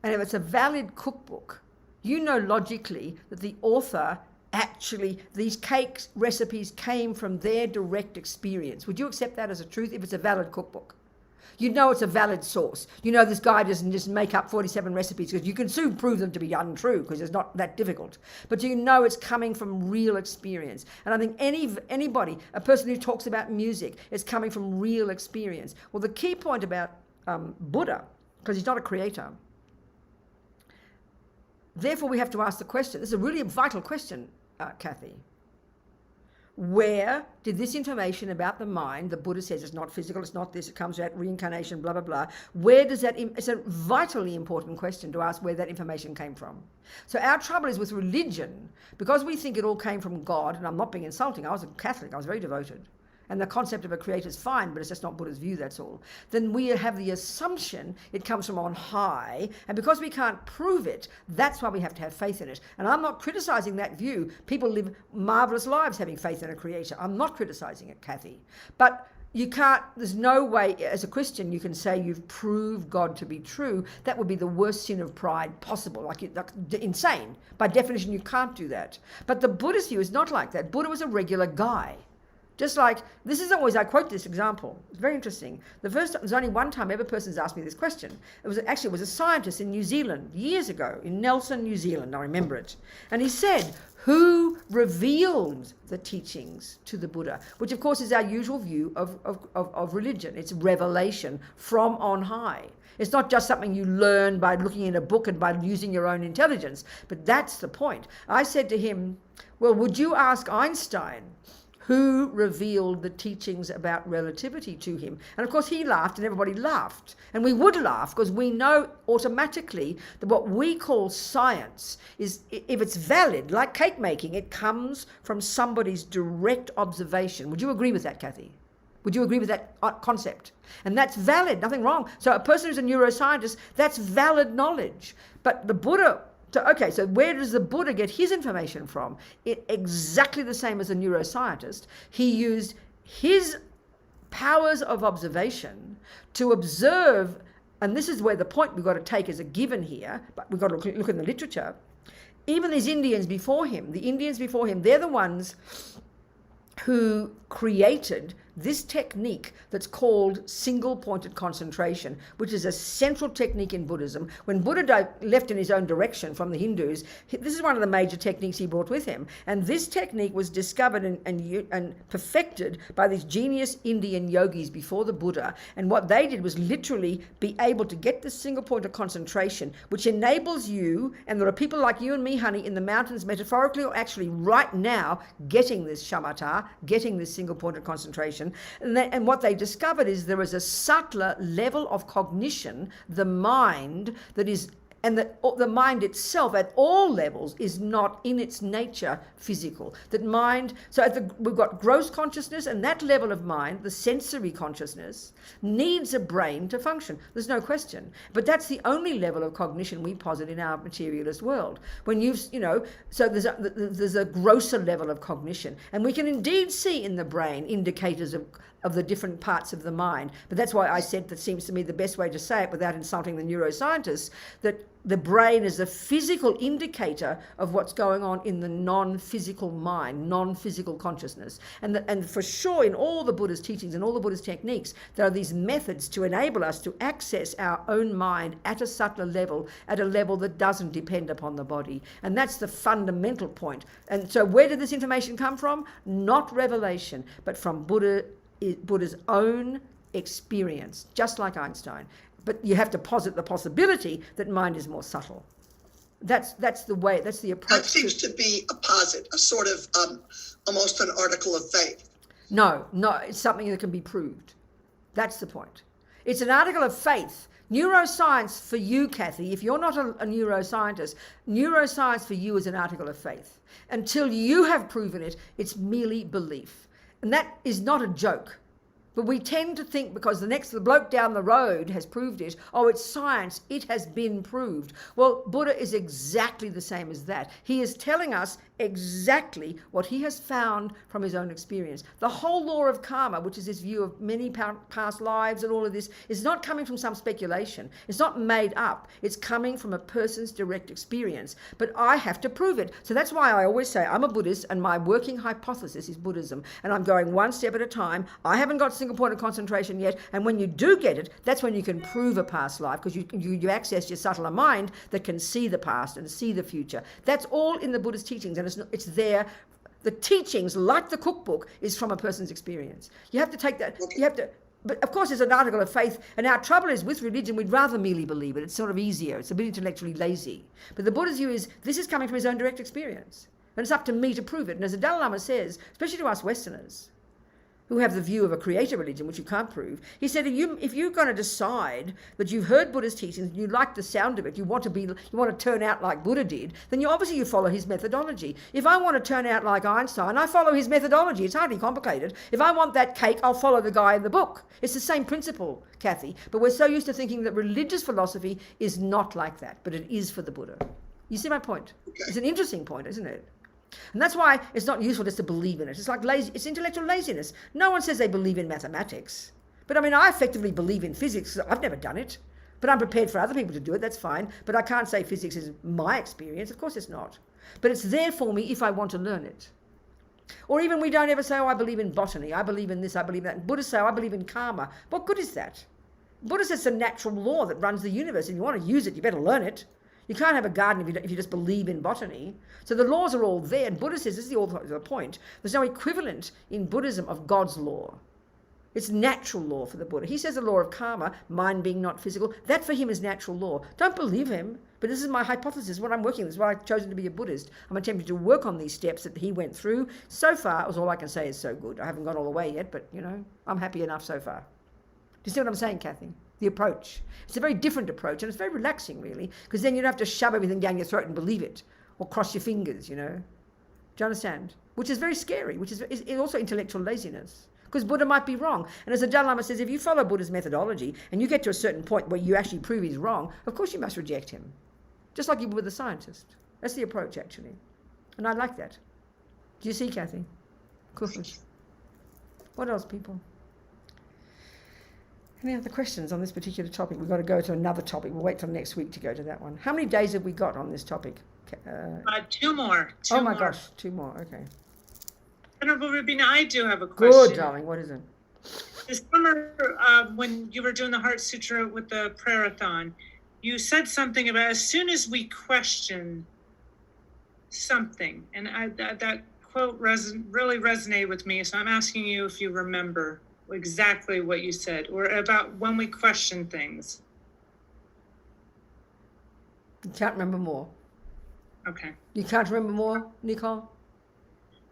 and if it's a valid cookbook, you know logically that the author actually, these cake recipes came from their direct experience. Would you accept that as a truth if it's a valid cookbook? You know it's a valid source. You know this guy doesn't just make up 47 recipes, because you can soon prove them to be untrue because it's not that difficult. But you know it's coming from real experience. And I think anybody, a person who talks about music, is coming from real experience. Well, the key point about Buddha, because he's not a creator. Therefore, we have to ask the question. This is a really vital question, Kathy. Where did this information about the mind, the Buddha says it's not physical, it's not this, it comes out reincarnation, blah, blah, blah. Where does that, it's a vitally important question to ask where that information came from. So our trouble is with religion, because we think it all came from God, and I'm not being insulting, I was a Catholic, I was very devoted. and the concept of a creator is fine, but it's just not Buddha's view, that's all, then we have the assumption it comes from on high, and because we can't prove it, that's why we have to have faith in it. And I'm not criticizing that view. People live marvelous lives having faith in a creator. I'm not criticizing it, Kathy. But you can't, there's no way as a Christian you can say you've proved God to be true. That would be the worst sin of pride possible, like insane. By definition, you can't do that. But the Buddhist view is not like that. Buddha was a regular guy. Just like, this is always, I quote this example. It's very interesting. There's only one time ever person's asked me this question. It was a scientist in New Zealand years ago, in Nelson, New Zealand. I remember it. And he said, who revealed the teachings to the Buddha? Which, of course, is our usual view of religion. It's revelation from on high. It's not just something you learn by looking in a book and by using your own intelligence. But that's the point. I said to him, well, would you ask Einstein who revealed the teachings about relativity to him? And of course he laughed, and everybody laughed. And we would laugh because we know automatically that what we call science is, if it's valid, like cake making, it comes from somebody's direct observation. Would you agree with that, Kathy? Would you agree with that concept? And that's valid, nothing wrong. So a person who's a neuroscientist, that's valid knowledge. But the Buddha, so where does the Buddha get his information from? Exactly the same as a neuroscientist. He used his powers of observation to observe, and this is where the point we've got to take as a given here, but we've got to look in the literature. Even these Indians before him, they're the ones who created this technique that's called single-pointed concentration, which is a central technique in Buddhism. When Buddha left in his own direction from the Hindus, this is one of the major techniques he brought with him. And this technique was discovered and perfected by these genius Indian yogis before the Buddha. And what they did was literally be able to get this single point of concentration, which enables you, and there are people like you and me, honey, in the mountains, metaphorically or actually right now, getting this shamatha, getting this single point of concentration. And what they discovered is there is a subtler level of cognition, the mind, that is, and the mind itself at all levels is not in its nature physical. That mind, we've got gross consciousness, and that level of mind, the sensory consciousness, needs a brain to function. There's no question. But that's the only level of cognition we posit in our materialist world. When so there's a grosser level of cognition. And we can indeed see in the brain indicators of the different parts of the mind. But that's why I said that seems to me the best way to say it without insulting the neuroscientists, that the brain is a physical indicator of what's going on in the non-physical mind, non-physical consciousness. And for sure, in all the Buddha's teachings and all the Buddha's techniques, there are these methods to enable us to access our own mind at a subtler level, at a level that doesn't depend upon the body. And that's the fundamental point. And so where did this information come from? Not revelation, but from Buddha's own experience, just like Einstein. But you have to posit the possibility that mind is more subtle. That's the way, that's the approach. That seems to be a posit, a sort of almost an article of faith. No, it's something that can be proved. That's the point. It's an article of faith. Neuroscience for you, Kathy, if you're not a neuroscientist, neuroscience for you is an article of faith. Until you have proven it, it's merely belief. And that is not a joke. But we tend to think because the bloke down the road has proved it, oh, it's science, it has been proved. Well, Buddha is exactly the same as that. He is telling us exactly what he has found from his own experience. The whole law of karma, which is this view of many past lives and all of this, is not coming from some speculation. It's not made up. It's coming from a person's direct experience. But I have to prove it. So that's why I always say I'm a Buddhist and my working hypothesis is Buddhism. And I'm going one step at a time. I haven't got single point of concentration yet. And when you do get it, that's when you can prove a past life, because you access your subtler mind that can see the past and see the future. That's all in the Buddhist teachings. And it's there. The teachings, like the cookbook, is from a person's experience. You have to take that. But of course, it's an article of faith. And our trouble is with religion, we'd rather merely believe it. It's sort of easier. It's a bit intellectually lazy. But the Buddha's view is this is coming from his own direct experience. And it's up to me to prove it. And as the Dalai Lama says, especially to us Westerners, who have the view of a creator religion, which you can't prove. He said, if you're going to decide that you've heard Buddha's teachings, you like the sound of it, you want to turn out like Buddha did, then you follow his methodology. If I want to turn out like Einstein, I follow his methodology. It's hardly complicated. If I want that cake, I'll follow the guy in the book. It's the same principle, Kathy. But we're so used to thinking that religious philosophy is not like that, but it is for the Buddha. You see my point? It's an interesting point, isn't it? And that's why it's not useful just to believe in it. It's like it's intellectual laziness. No one says they believe in mathematics. But I mean, I effectively believe in physics. I've never done it. But I'm prepared for other people to do it. That's fine. But I can't say physics is my experience. Of course it's not. But it's there for me if I want to learn it. Or even we don't ever say, oh, I believe in botany. I believe in this. I believe in that. And Buddhists say, oh, I believe in karma. What good is that? Buddha says it's a natural law that runs the universe. If you want to use it, you better learn it. You can't have a garden if you just believe in botany. So the laws are all there. And Buddha says, this is the point, there's no equivalent in Buddhism of God's law. It's natural law for the Buddha. He says the law of karma, mind being not physical, that for him is natural law. Don't believe him, but this is my hypothesis, what I'm working on. This is why I've chosen to be a Buddhist. I'm attempting to work on these steps that he went through. So far, all I can say is so good. I haven't gone all the way yet, but, I'm happy enough so far. Do you see what I'm saying, Kathy? The approach. It's a very different approach, and it's very relaxing, really, because then you don't have to shove everything down your throat and believe it, or cross your fingers, Do you understand? Which is very scary, which is also intellectual laziness, because Buddha might be wrong. And as the Dalai Lama says, if you follow Buddha's methodology and you get to a certain point where you actually prove he's wrong, of course you must reject him, just like you would with a scientist. That's the approach, actually. And I like that. Do you see, Kathy? Cool. What else, people? Any other questions on this particular topic? We've got to go to another topic. We'll wait till next week to go to that one. How many days have we got on this topic? 2 more. Oh my gosh, 2 more. Okay. Venerable Robina, I do have a question. Good, darling. What is it? This summer, when you were doing the Heart Sutra with the prayer-a-thon, you said something about as soon as we question something, and that quote really resonated with me. So I'm asking you if you remember exactly what you said, or about when we question things. You can't remember more. Okay. You can't remember more, Nicole?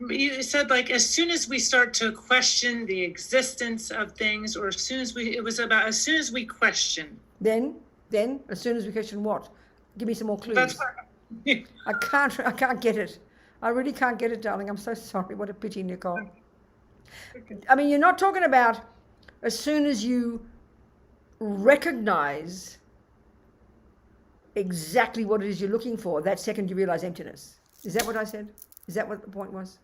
You said, like, as soon as we start to question the existence of things, or as soon as we question. Then, as soon as we question what? Give me some more clues. That's what I can't get it. I really can't get it, darling. I'm so sorry. What a pity, Nicole. I mean, you're not talking about as soon as you recognize exactly what it is you're looking for, that second you realize emptiness. Is that what I said? Is that what the point was?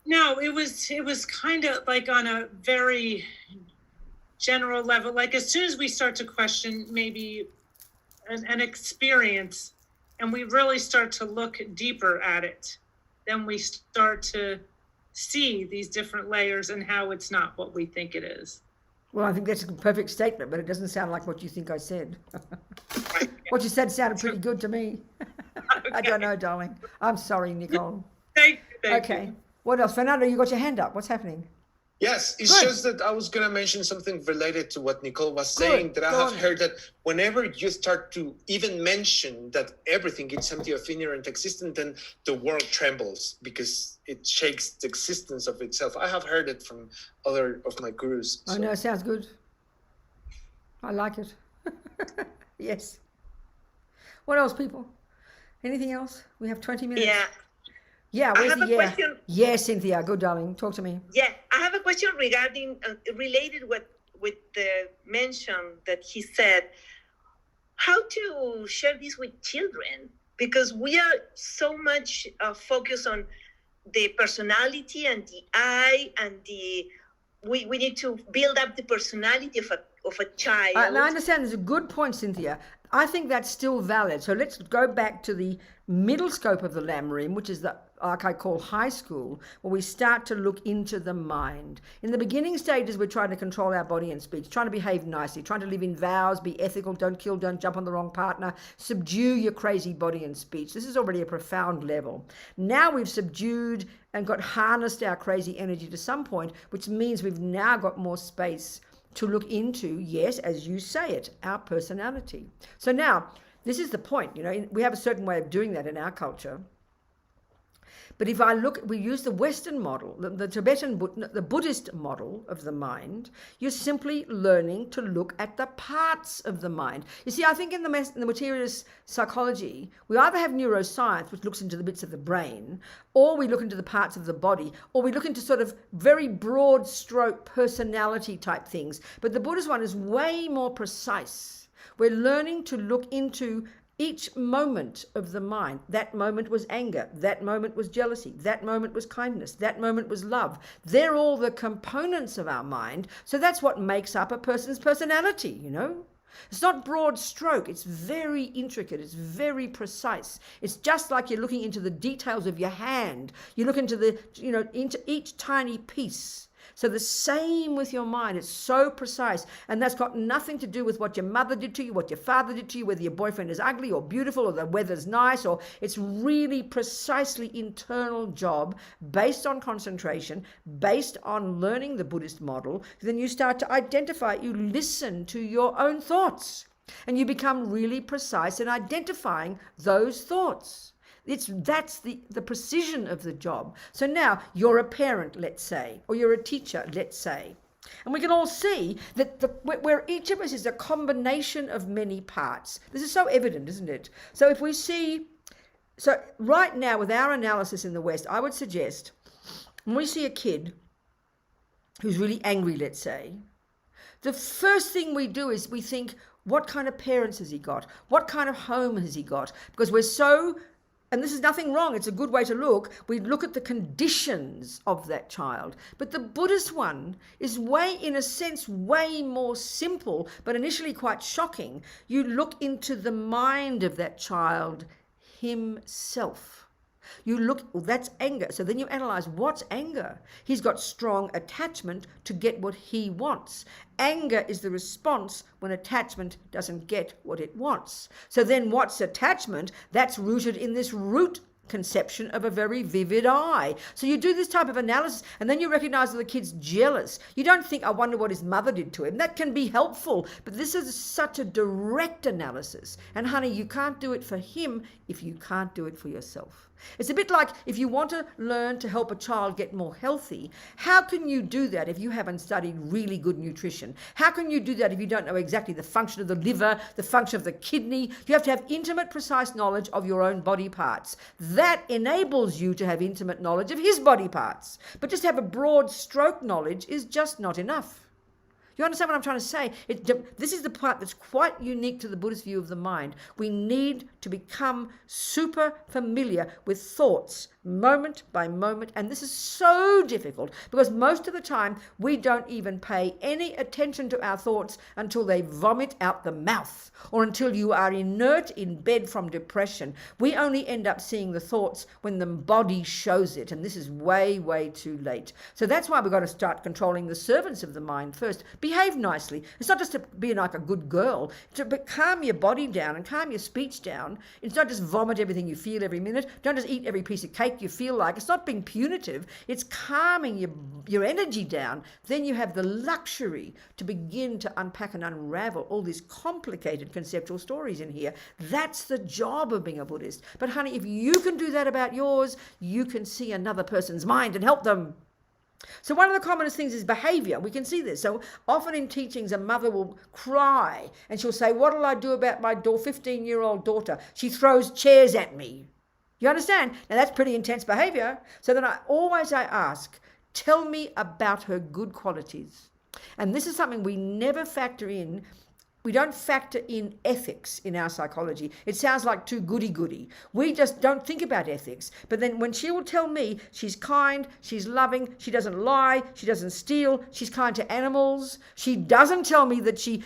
No, it was kind of like on a very general level. Like as soon as we start to question maybe an experience, and we really start to look deeper at it, then we start to see these different layers and how it's not what we think it is. Well, I think that's a perfect statement, but it doesn't sound like what you think I said. What you said sounded pretty good to me. Okay. I don't know, darling. I'm sorry, Nicole. Thank you. What else? Fernando, you got your hand up. What's happening? Yes, it's just that I was going to mention something related to what Nicole was saying, that I have heard that whenever you start to even mention that everything is empty of inherent existence, then the world trembles because it shakes the existence of itself. I have heard it from other of my gurus. So. I know, it sounds good. I like it. Yes. What else, people? Anything else? We have 20 minutes. Yeah, I have a question. Yes, Cynthia, good, darling. Talk to me. Yeah, I have a question regarding, related with the mention that he said, how to share this with children, because we are so much focused on the personality and the I, and we need to build up the personality of a child. Now, I understand. There's a good point, Cynthia. I think that's still valid. So let's go back to the middle scope of the Lamrim, which is the arc I call high school, where we start to look into the mind. In the beginning stages, we're trying to control our body and speech, trying to behave nicely, trying to live in vows, be ethical, don't kill, don't jump on the wrong partner, subdue your crazy body and speech. This is already a profound level. Now we've subdued and got harnessed our crazy energy to some point, which means we've now got more space to look into, yes, as you say it, our personality. So now, this is the point, we have a certain way of doing that in our culture. But if we use the Western model, the Tibetan, the Buddhist model of the mind, you're simply learning to look at the parts of the mind. You see, I think in the materialist psychology, we either have neuroscience, which looks into the bits of the brain, or we look into the parts of the body, or we look into sort of very broad stroke personality type things. But the Buddhist one is way more precise. We're learning to look into each moment of the mind. That moment was anger. That moment was jealousy. That moment was kindness. That moment was love. They're all the components of our mind. So that's what makes up a person's personality, you know. It's not broad stroke. It's very intricate. It's very precise. It's just like you're looking into the details of your hand. You look into into each tiny piece. So the same with your mind. It's so precise. And that's got nothing to do with what your mother did to you, what your father did to you, whether your boyfriend is ugly or beautiful or the weather's nice, or it's really precisely internal job based on concentration, based on learning the Buddhist model. Then you start to identify, you listen to your own thoughts, and you become really precise in identifying those thoughts. That's the precision of the job. So now you're a parent, let's say, or you're a teacher, let's say. And we can all see that where each of us is a combination of many parts. This is so evident, isn't it? So if we see, so right now with our analysis in the West, I would suggest when we see a kid who's really angry, let's say, the first thing we do is we think, what kind of parents has he got? What kind of home has he got? Because we're so... And this is nothing wrong. It's a good way to look. We look at the conditions of that child. But the Buddhist one is in a sense, way more simple, but initially quite shocking. You look into the mind of that child himself. You look, well, that's anger. So then you analyze, what's anger? He's got strong attachment to get what he wants. Anger is the response when attachment doesn't get what it wants. So then what's attachment? That's rooted in this root conception of a very vivid I. So you do this type of analysis, and then you recognize that the kid's jealous. You don't think, I wonder what his mother did to him. That can be helpful, but this is such a direct analysis. And honey, you can't do it for him if you can't do it for yourself. It's a bit like if you want to learn to help a child get more healthy, how can you do that if you haven't studied really good nutrition? How can you do that if you don't know exactly the function of the liver, the function of the kidney? You have to have intimate, precise knowledge of your own body parts. That enables you to have intimate knowledge of his body parts. But just to have a broad stroke knowledge is just not enough. You understand what I'm trying to say? This is the part that's quite unique to the Buddhist view of the mind. We need to become super familiar with thoughts, moment by moment. And this is so difficult because most of the time we don't even pay any attention to our thoughts until they vomit out the mouth or until you are inert in bed from depression. We only end up seeing the thoughts when the body shows it. And this is way, way too late. So that's why we've got to start controlling the servants of the mind first. Behave nicely. It's not just to be like a good girl, but calm your body down and calm your speech down. It's not just vomit everything you feel every minute. Don't just eat every piece of cake you feel like. It's not being punitive. It's calming your energy down. Then you have the luxury to begin to unpack and unravel all these complicated conceptual stories in here. That's the job of being a Buddhist. But honey, if you can do that about yours, you can see another person's mind and help them. So one of the commonest things is behavior. We can see this. So often in teachings, a mother will cry and she'll say, what'll I do about my 15-year-old daughter? She throws chairs at me. You understand? Now that's pretty intense behavior. So then I ask, tell me about her good qualities. And this is something we never factor in. We don't factor in ethics in our psychology. It sounds like too goody-goody. We just don't think about ethics. But then when she will tell me she's kind, she's loving, she doesn't lie, she doesn't steal, she's kind to animals, she doesn't tell me that she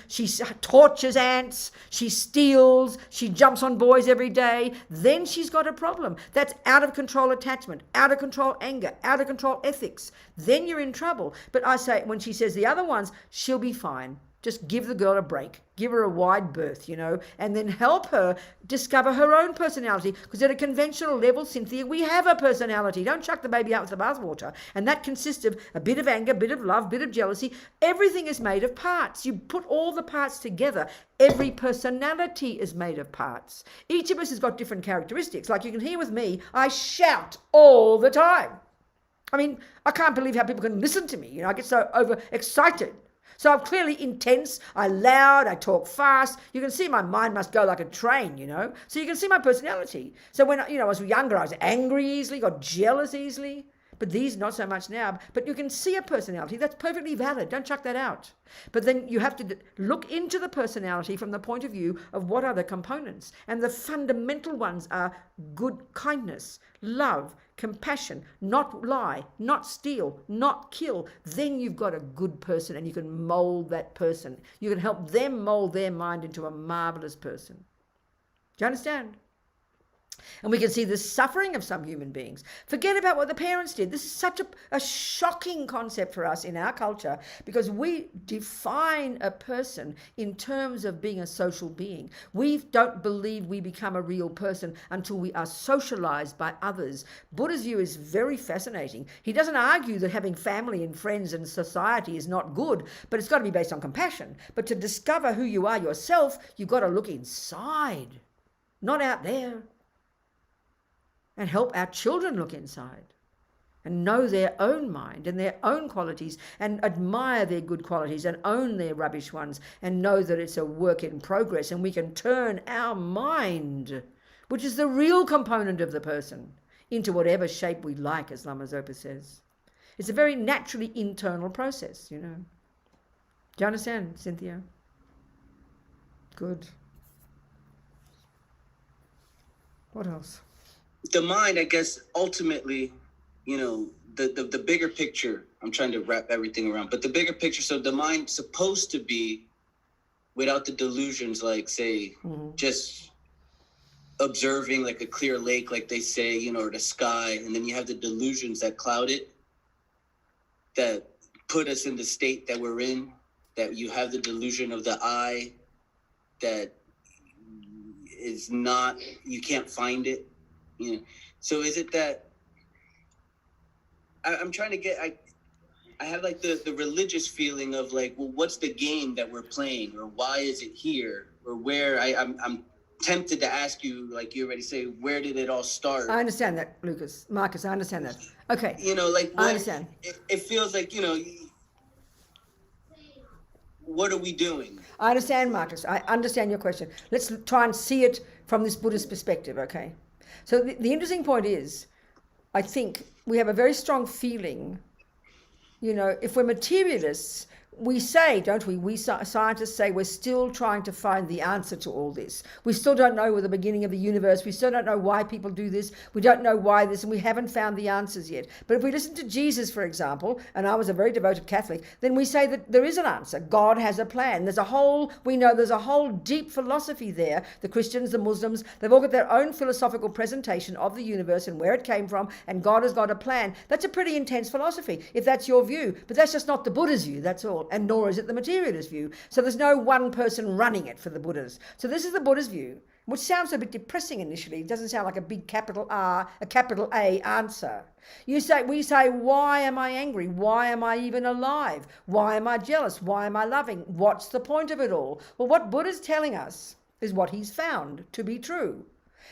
tortures ants, she steals, she jumps on boys every day, then she's got a problem. That's out of control attachment, out of control anger, out of control ethics. Then you're in trouble. But I say, when she says the other ones, she'll be fine. Just give the girl a break, give her a wide berth, and then help her discover her own personality. Because at a conventional level, Cynthia, we have a personality. Don't chuck the baby out with the bathwater. And that consists of a bit of anger, a bit of love, a bit of jealousy. Everything is made of parts. You put all the parts together. Every personality is made of parts. Each of us has got different characteristics. Like you can hear with me, I shout all the time. I mean, I can't believe how people can listen to me. I get so overexcited. So I'm clearly intense, I'm loud, I talk fast. You can see my mind must go like a train, So you can see my personality. So when, I was younger, I was angry easily, got jealous easily. But these, not so much now. But you can see a personality. That's perfectly valid. Don't chuck that out. But then you have to look into the personality from the point of view of what are the components. And the fundamental ones are good kindness, love, compassion, not lie, not steal, not kill. Then you've got a good person and you can mold that person. You can help them mold their mind into a marvelous person. Do you understand? And we can see the suffering of some human beings. Forget about what the parents did. This is such a shocking concept for us in our culture, because we define a person in terms of being a social being. We don't believe we become a real person until we are socialized by others. Buddha's view is very fascinating. He doesn't argue that having family and friends and society is not good, but it's got to be based on compassion. But to discover who you are yourself, you've got to look inside, not out there. And help our children look inside and know their own mind and their own qualities and admire their good qualities and own their rubbish ones and know that it's a work in progress, and we can turn our mind, which is the real component of the person, into whatever shape we like, as Lama Zopa says. It's a very naturally internal process, Do you understand, Cynthia? Good. What else? The mind, I guess, ultimately, the bigger picture, I'm trying to wrap everything around, but the bigger picture, so the mind's supposed to be without the delusions, like, say, just observing like a clear lake, like they say, or the sky, and then you have the delusions that cloud it, that put us in the state that we're in, that you have the delusion of the I, that is not, you can't find it. So is it that I'm trying to get, I have like the religious feeling of like, well, what's the game that we're playing, or why is it here, or where? I'm tempted to ask you, like you already say, where did it all start? I understand that, Marcus, I understand that. Okay. Like what, I understand. It feels like, what are we doing? I understand, Marcus. I understand your question. Let's try and see it from this Buddhist perspective, okay? So the interesting point is, I think we have a very strong feeling, if we're materialists, we say, don't we? We scientists say we're still trying to find the answer to all this. We still don't know the beginning of the universe. We still don't know why people do this. We don't know why this, and we haven't found the answers yet. But if we listen to Jesus, for example, and I was a very devoted Catholic, then we say that there is an answer. God has a plan. We know there's a whole deep philosophy there. The Christians, the Muslims, they've all got their own philosophical presentation of the universe and where it came from, and God has got a plan. That's a pretty intense philosophy, if that's your view. But that's just not the Buddha's view, that's all. And nor is it the materialist view. So there's no one person running it for the Buddhas. So this is the Buddha's view, which sounds a bit depressing initially. It doesn't sound like a big capital R, a capital A answer. We say, why am I angry? Why am I even alive? Why am I jealous? Why am I loving? What's the point of it all? Well, what Buddha's telling us is what he's found to be true.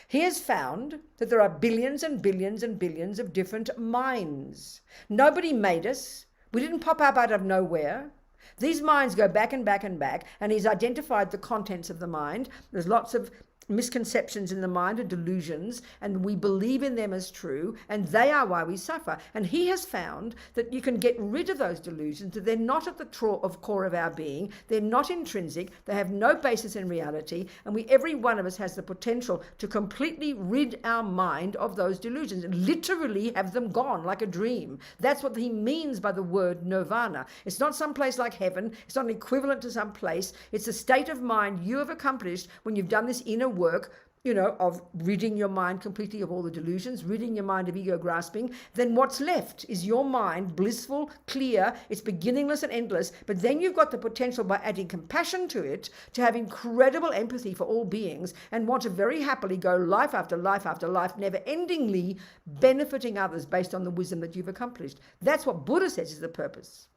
He has found that there are billions and billions and billions of different minds. Nobody made us. We didn't pop up out of nowhere. These minds go back and back and back, and he's identified the contents of the mind. There's lots of misconceptions in the mind and delusions, and we believe in them as true, and they are why we suffer. And he has found that you can get rid of those delusions, that they're not at the core of our being, they're not intrinsic, they have no basis in reality, and every one of us has the potential to completely rid our mind of those delusions, and literally have them gone like a dream. That's what he means by the word nirvana. It's not some place like heaven, it's not an equivalent to some place, it's a state of mind you have accomplished when you've done this inner work of ridding your mind completely of all the delusions, ridding your mind of ego grasping, then what's left is your mind, blissful, clear, it's beginningless and endless, but then you've got the potential, by adding compassion to it, to have incredible empathy for all beings and want to very happily go life after life after life, never endingly benefiting others based on the wisdom that you've accomplished. That's what Buddha says is the purpose.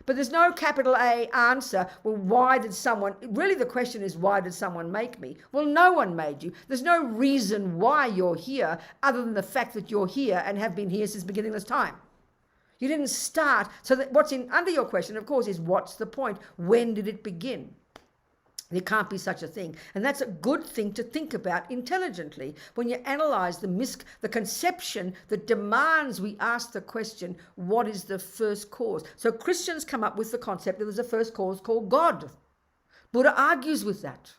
But there's no capital A answer. Well, why did someone, really the question is, why did someone make me? Well, no one made you. There's no reason why you're here other than the fact that you're here and have been here since beginningless time. You didn't start. So that what's under your question, of course, is what's the point? When did it begin? There can't be such a thing. And that's a good thing to think about intelligently when you analyze the conception that demands we ask the question, what is the first cause? So Christians come up with the concept that there's a first cause called God. Buddha argues with that.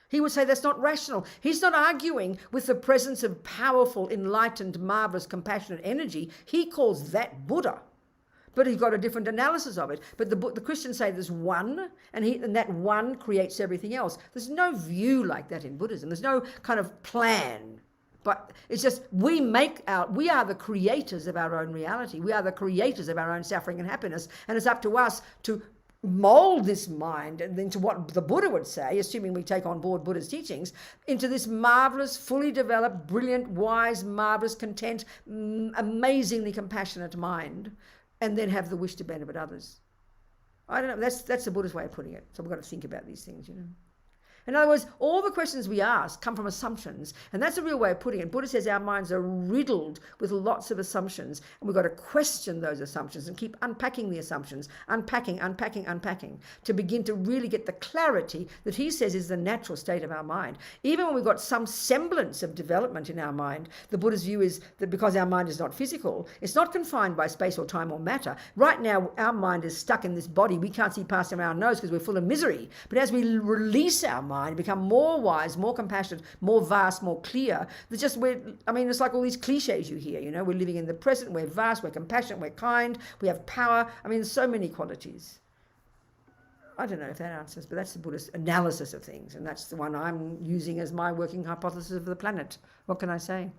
He would say that's not rational. He's not arguing with the presence of powerful, enlightened, marvelous, compassionate energy. He calls that Buddha. But he's got a different analysis of it. But the Christians say there's one, and that one creates everything else. There's no view like that in Buddhism. There's no kind of plan. But it's just we are the creators of our own reality. We are the creators of our own suffering and happiness. And it's up to us to mold this mind into what the Buddha would say, assuming we take on board Buddha's teachings, into this marvelous, fully developed, brilliant, wise, marvelous, content, amazingly compassionate mind, and then have the wish to benefit others. I don't know, that's the Buddhist way of putting it. So we've got to think about these things, In other words, all the questions we ask come from assumptions, and that's a real way of putting it. Buddha says our minds are riddled with lots of assumptions, and we've got to question those assumptions and keep unpacking the assumptions, unpacking, to begin to really get the clarity that he says is the natural state of our mind. Even when we've got some semblance of development in our mind, the Buddha's view is that because our mind is not physical, it's not confined by space or time or matter. Right now, our mind is stuck in this body. We can't see past our nose because we're full of misery. But as we release our mind, become more wise, more compassionate, more vast, more clear. It's like all these cliches you hear, we're living in the present, we're vast, we're compassionate, we're kind, we have power. There's so many qualities. I don't know if that answers, but that's the Buddhist analysis of things, and that's the one I'm using as my working hypothesis of the planet. What can I say?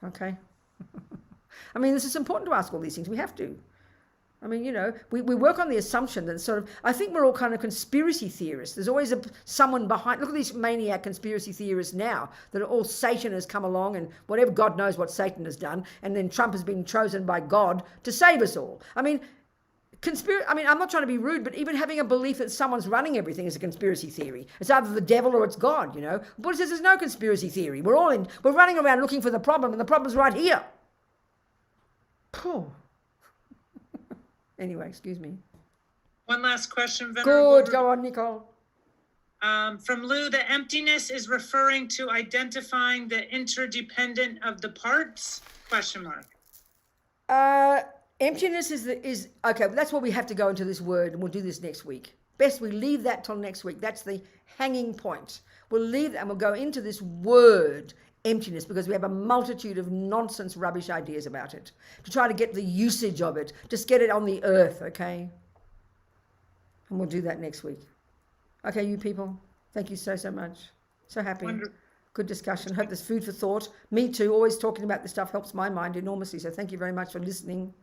Okay. This is important to ask all these things. We have to. We work on the assumption that I think we're all kind of conspiracy theorists. There's always someone behind. Look at these maniac conspiracy theorists now that are all Satan has come along and whatever, God knows what Satan has done. And then Trump has been chosen by God to save us all. I'm not trying to be rude, but even having a belief that someone's running everything is a conspiracy theory. It's either the devil or it's God, Buddha says there's no conspiracy theory. We're running around looking for the problem, and the problem's right here. Anyway, excuse me. One last question, Venerable. Good, go on, Nicole. From Lou, the emptiness is referring to identifying the interdependent of the parts? ? Emptiness is okay. That's where we have to go into this word, and we'll do this next week. Best we leave that till next week. That's the hanging point. We'll leave that and we'll go into this word, emptiness, because we have a multitude of nonsense, rubbish ideas about it, to try to get the usage of it, just get it on the earth, okay? And we'll do that next week. Okay, you people, thank you so much. So happy. Wonderful. Good discussion. Hope there's food for thought. Me too. Always talking about this stuff helps my mind enormously. So thank you very much for listening.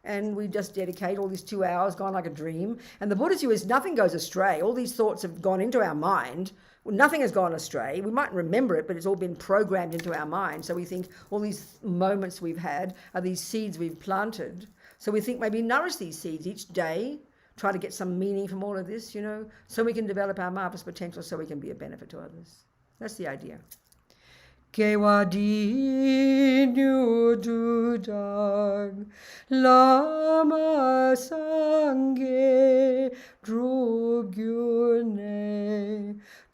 And we just dedicate all these 2 hours, gone like a dream. And the Buddha's view is nothing goes astray. All these thoughts have gone into our mind. Nothing has gone astray. We might remember it, but it's all been programmed into our mind. So we think all these moments we've had are these seeds we've planted. So we think maybe nourish these seeds each day, try to get some meaning from all of this, so we can develop our marvelous potential, so we can be a benefit to others. That's the idea. Kewadinyu dudang lama sangye drugyune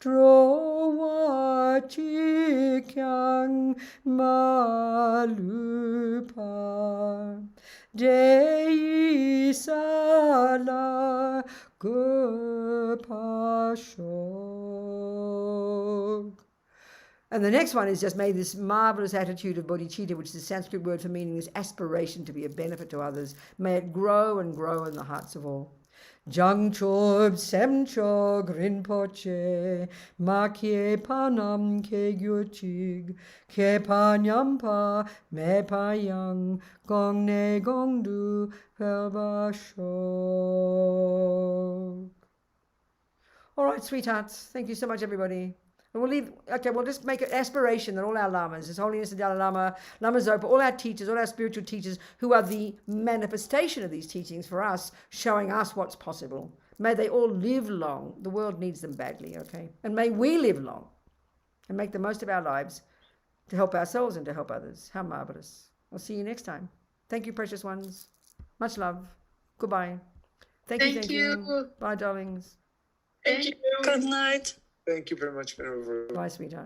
drowachikyang malupa dei sala gopashok. And the next one is just may this marvelous attitude of bodhicitta, which is the Sanskrit word for meaning, this aspiration to be a benefit to others, may it grow and grow in the hearts of all. Jangchob semchog rinpoche, makye panam ke gyuchig, ke panyampa me payang, gong ne gong du pelbashok. All right, sweethearts. Thank you so much, everybody. And we'll leave, okay, we'll just make an aspiration that all our lamas, His Holiness the Dalai Lama, Lama Zopa, all our teachers, all our spiritual teachers who are the manifestation of these teachings for us, showing us what's possible. May they all live long. The world needs them badly, okay? And may we live long and make the most of our lives to help ourselves and to help others. How marvelous. I'll see you next time. Thank you, precious ones. Much love. Goodbye. Thank you. Bye, darlings. Thank you. Good night. Thank you very much, Venerable. Bye, sweetheart.